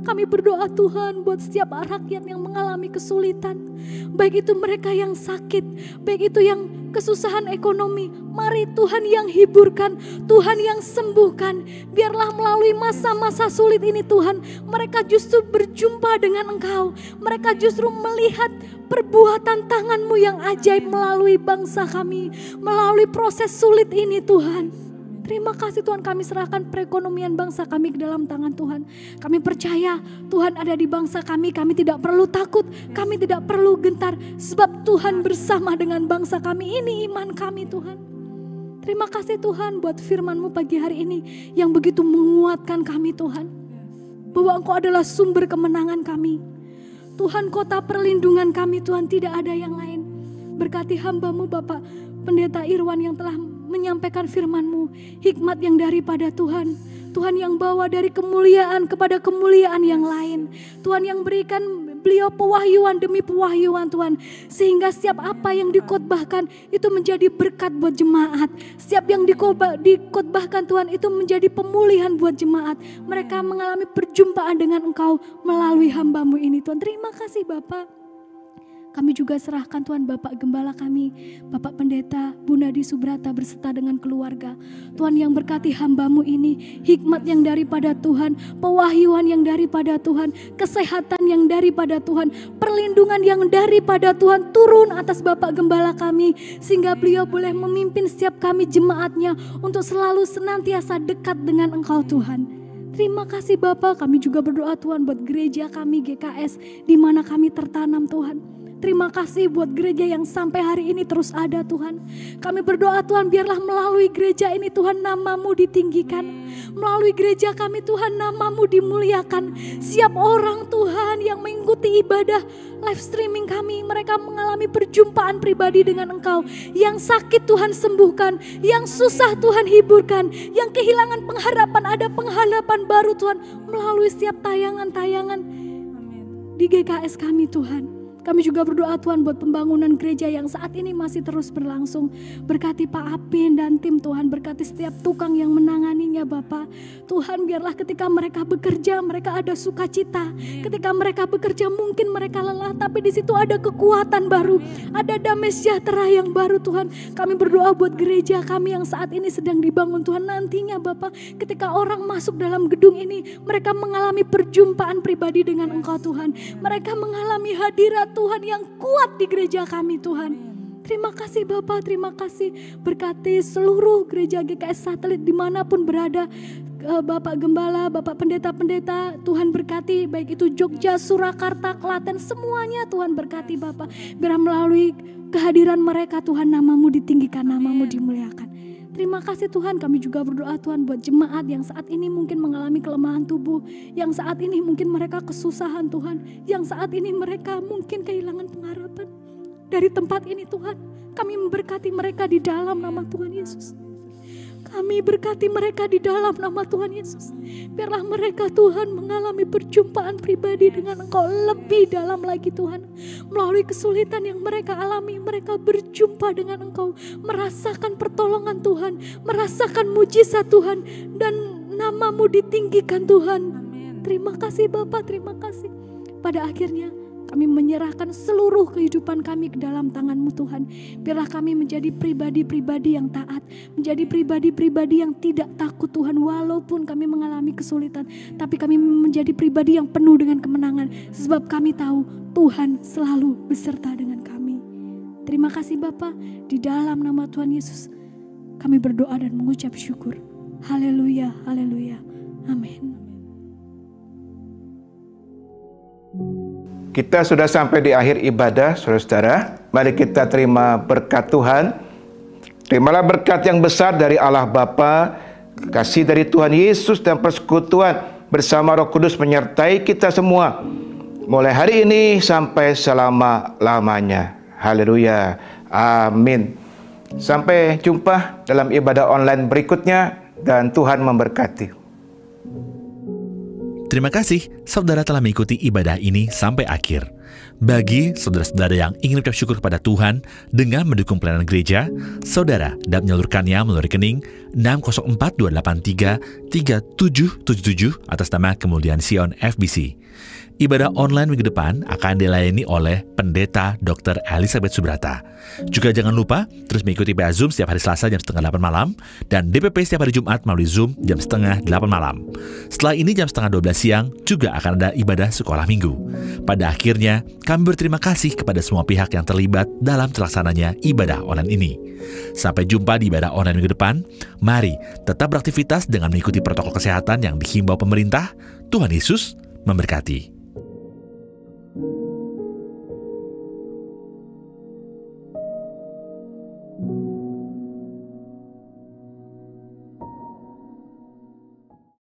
Kami berdoa Tuhan buat setiap rakyat yang mengalami kesulitan. Baik itu mereka yang sakit, baik itu yang kesusahan ekonomi. Mari Tuhan yang hiburkan, Tuhan yang sembuhkan. Biarlah melalui masa-masa sulit ini Tuhan, mereka justru berjumpa dengan Engkau. Mereka justru melihat perbuatan tangan-Mu yang ajaib melalui bangsa kami. Melalui proses sulit ini Tuhan. Terima kasih Tuhan, kami serahkan perekonomian bangsa kami ke dalam tangan Tuhan. Kami percaya Tuhan ada di bangsa kami tidak perlu takut, kami tidak perlu gentar. Sebab Tuhan bersama dengan bangsa kami, ini iman kami Tuhan. Terima kasih Tuhan buat firman-Mu pagi hari ini yang begitu menguatkan kami Tuhan. Bahwa Engkau adalah sumber kemenangan kami. Tuhan kota perlindungan kami Tuhan, tidak ada yang lain. Berkati hamba-Mu Bapak Pendeta Irwan yang telah menyampaikan firman-Mu, hikmat yang daripada Tuhan. Tuhan yang bawa dari kemuliaan kepada kemuliaan yang lain. Tuhan yang berikan beliau pewahyuan demi pewahyuan Tuhan. Sehingga setiap apa yang dikotbahkan itu menjadi berkat buat jemaat. Setiap yang dikotbahkan Tuhan itu menjadi pemulihan buat jemaat. Mereka mengalami perjumpaan dengan Engkau melalui hamba-Mu ini Tuhan. Terima kasih Bapak. Kami juga serahkan Tuhan Bapak Gembala kami, Bapak Pendeta Bunda Di Subrata berserta dengan keluarga. Tuhan yang berkati hamba-Mu ini, hikmat yang daripada Tuhan, pewahyuan yang daripada Tuhan, kesehatan yang daripada Tuhan, perlindungan yang daripada Tuhan turun atas Bapak Gembala kami. Sehingga beliau boleh memimpin setiap kami jemaatnya untuk selalu senantiasa dekat dengan Engkau Tuhan. Terima kasih Bapak, kami juga berdoa Tuhan buat gereja kami GKS di mana kami tertanam Tuhan. Terima kasih buat gereja yang sampai hari ini terus ada Tuhan. Kami berdoa Tuhan biarlah melalui gereja ini Tuhan nama-Mu ditinggikan. Melalui gereja kami Tuhan nama-Mu dimuliakan. Siap orang Tuhan yang mengikuti ibadah live streaming kami, mereka mengalami perjumpaan pribadi dengan Engkau. Yang sakit Tuhan sembuhkan, yang susah Tuhan hiburkan, yang kehilangan pengharapan ada pengharapan baru Tuhan melalui setiap tayangan-tayangan di GKS kami Tuhan. Kami juga berdoa Tuhan buat pembangunan gereja yang saat ini masih terus berlangsung. Berkati Pak Apin dan tim Tuhan, berkati setiap tukang yang menanganinya Bapak. Tuhan biarlah ketika mereka bekerja, mereka ada sukacita. Ketika mereka bekerja mungkin mereka lelah, tapi di situ ada kekuatan baru. Ada damai sejahtera yang baru Tuhan. Kami berdoa buat gereja kami yang saat ini sedang dibangun Tuhan. Nantinya Bapak, ketika orang masuk dalam gedung ini, mereka mengalami perjumpaan pribadi dengan Engkau Tuhan. Mereka mengalami hadirat Tuhan yang kuat di gereja kami Tuhan. Terima kasih Bapak, terima kasih. Berkati seluruh gereja GKS Satelit dimanapun berada. Bapak Gembala, Bapak Pendeta-pendeta, Tuhan berkati. Baik itu Jogja, Surakarta, Klaten, semuanya Tuhan berkati Bapak. Biar melalui kehadiran mereka Tuhan nama-Mu ditinggikan, nama-Mu dimuliakan. Terima kasih Tuhan, kami juga berdoa Tuhan buat jemaat yang saat ini mungkin mengalami kelemahan tubuh, yang saat ini mungkin mereka kesusahan Tuhan, yang saat ini mereka mungkin kehilangan pengharapan. Dari tempat ini Tuhan, kami memberkati mereka di dalam nama Tuhan Yesus. Kami berkati mereka di dalam nama Tuhan Yesus. Biarlah mereka Tuhan mengalami perjumpaan pribadi dengan Engkau lebih dalam lagi Tuhan. Melalui kesulitan yang mereka alami, mereka berjumpa dengan Engkau. Merasakan pertolongan Tuhan, merasakan mujizat Tuhan. Dan nama-Mu ditinggikan Tuhan. Terima kasih Bapak, terima kasih. Pada akhirnya kami menyerahkan seluruh kehidupan kami ke dalam tangan-Mu Tuhan. Biarlah kami menjadi pribadi-pribadi yang taat. Menjadi pribadi-pribadi yang tidak takut Tuhan. Walaupun kami mengalami kesulitan. Tapi kami menjadi pribadi yang penuh dengan kemenangan. Sebab kami tahu Tuhan selalu beserta dengan kami. Terima kasih Bapa. Di dalam nama Tuhan Yesus kami berdoa dan mengucap syukur. Haleluya, haleluya. Amin. Kita sudah sampai di akhir ibadah, saudara-saudara. Mari kita terima berkat Tuhan. Terimalah berkat yang besar dari Allah Bapa, kasih dari Tuhan Yesus, dan persekutuan bersama Roh Kudus menyertai kita semua, mulai hari ini sampai selama-lamanya. Haleluya. Amin. Sampai jumpa dalam ibadah online berikutnya, dan Tuhan memberkati. Terima kasih saudara telah mengikuti ibadah ini sampai akhir. Bagi saudara-saudara yang ingin mengucap syukur kepada Tuhan dengan mendukung pelayanan gereja, saudara dapat menyalurkannya melalui rekening 6042833777 atas nama Kemuliaan Sion FBC. Ibadah online minggu depan akan dilayani oleh Pendeta Dr. Elizabeth Subrata. Juga jangan lupa terus mengikuti PA Zoom setiap hari Selasa jam 7:30 malam dan DPP setiap hari Jumat melalui Zoom jam 7:30 malam. Setelah ini jam 11:30 siang juga akan ada ibadah sekolah minggu. Pada akhirnya, kami berterima kasih kepada semua pihak yang terlibat dalam terlaksananya ibadah online ini. Sampai jumpa di ibadah online minggu depan. Mari tetap beraktivitas dengan mengikuti protokol kesehatan yang dihimbau pemerintah. Tuhan Yesus memberkati.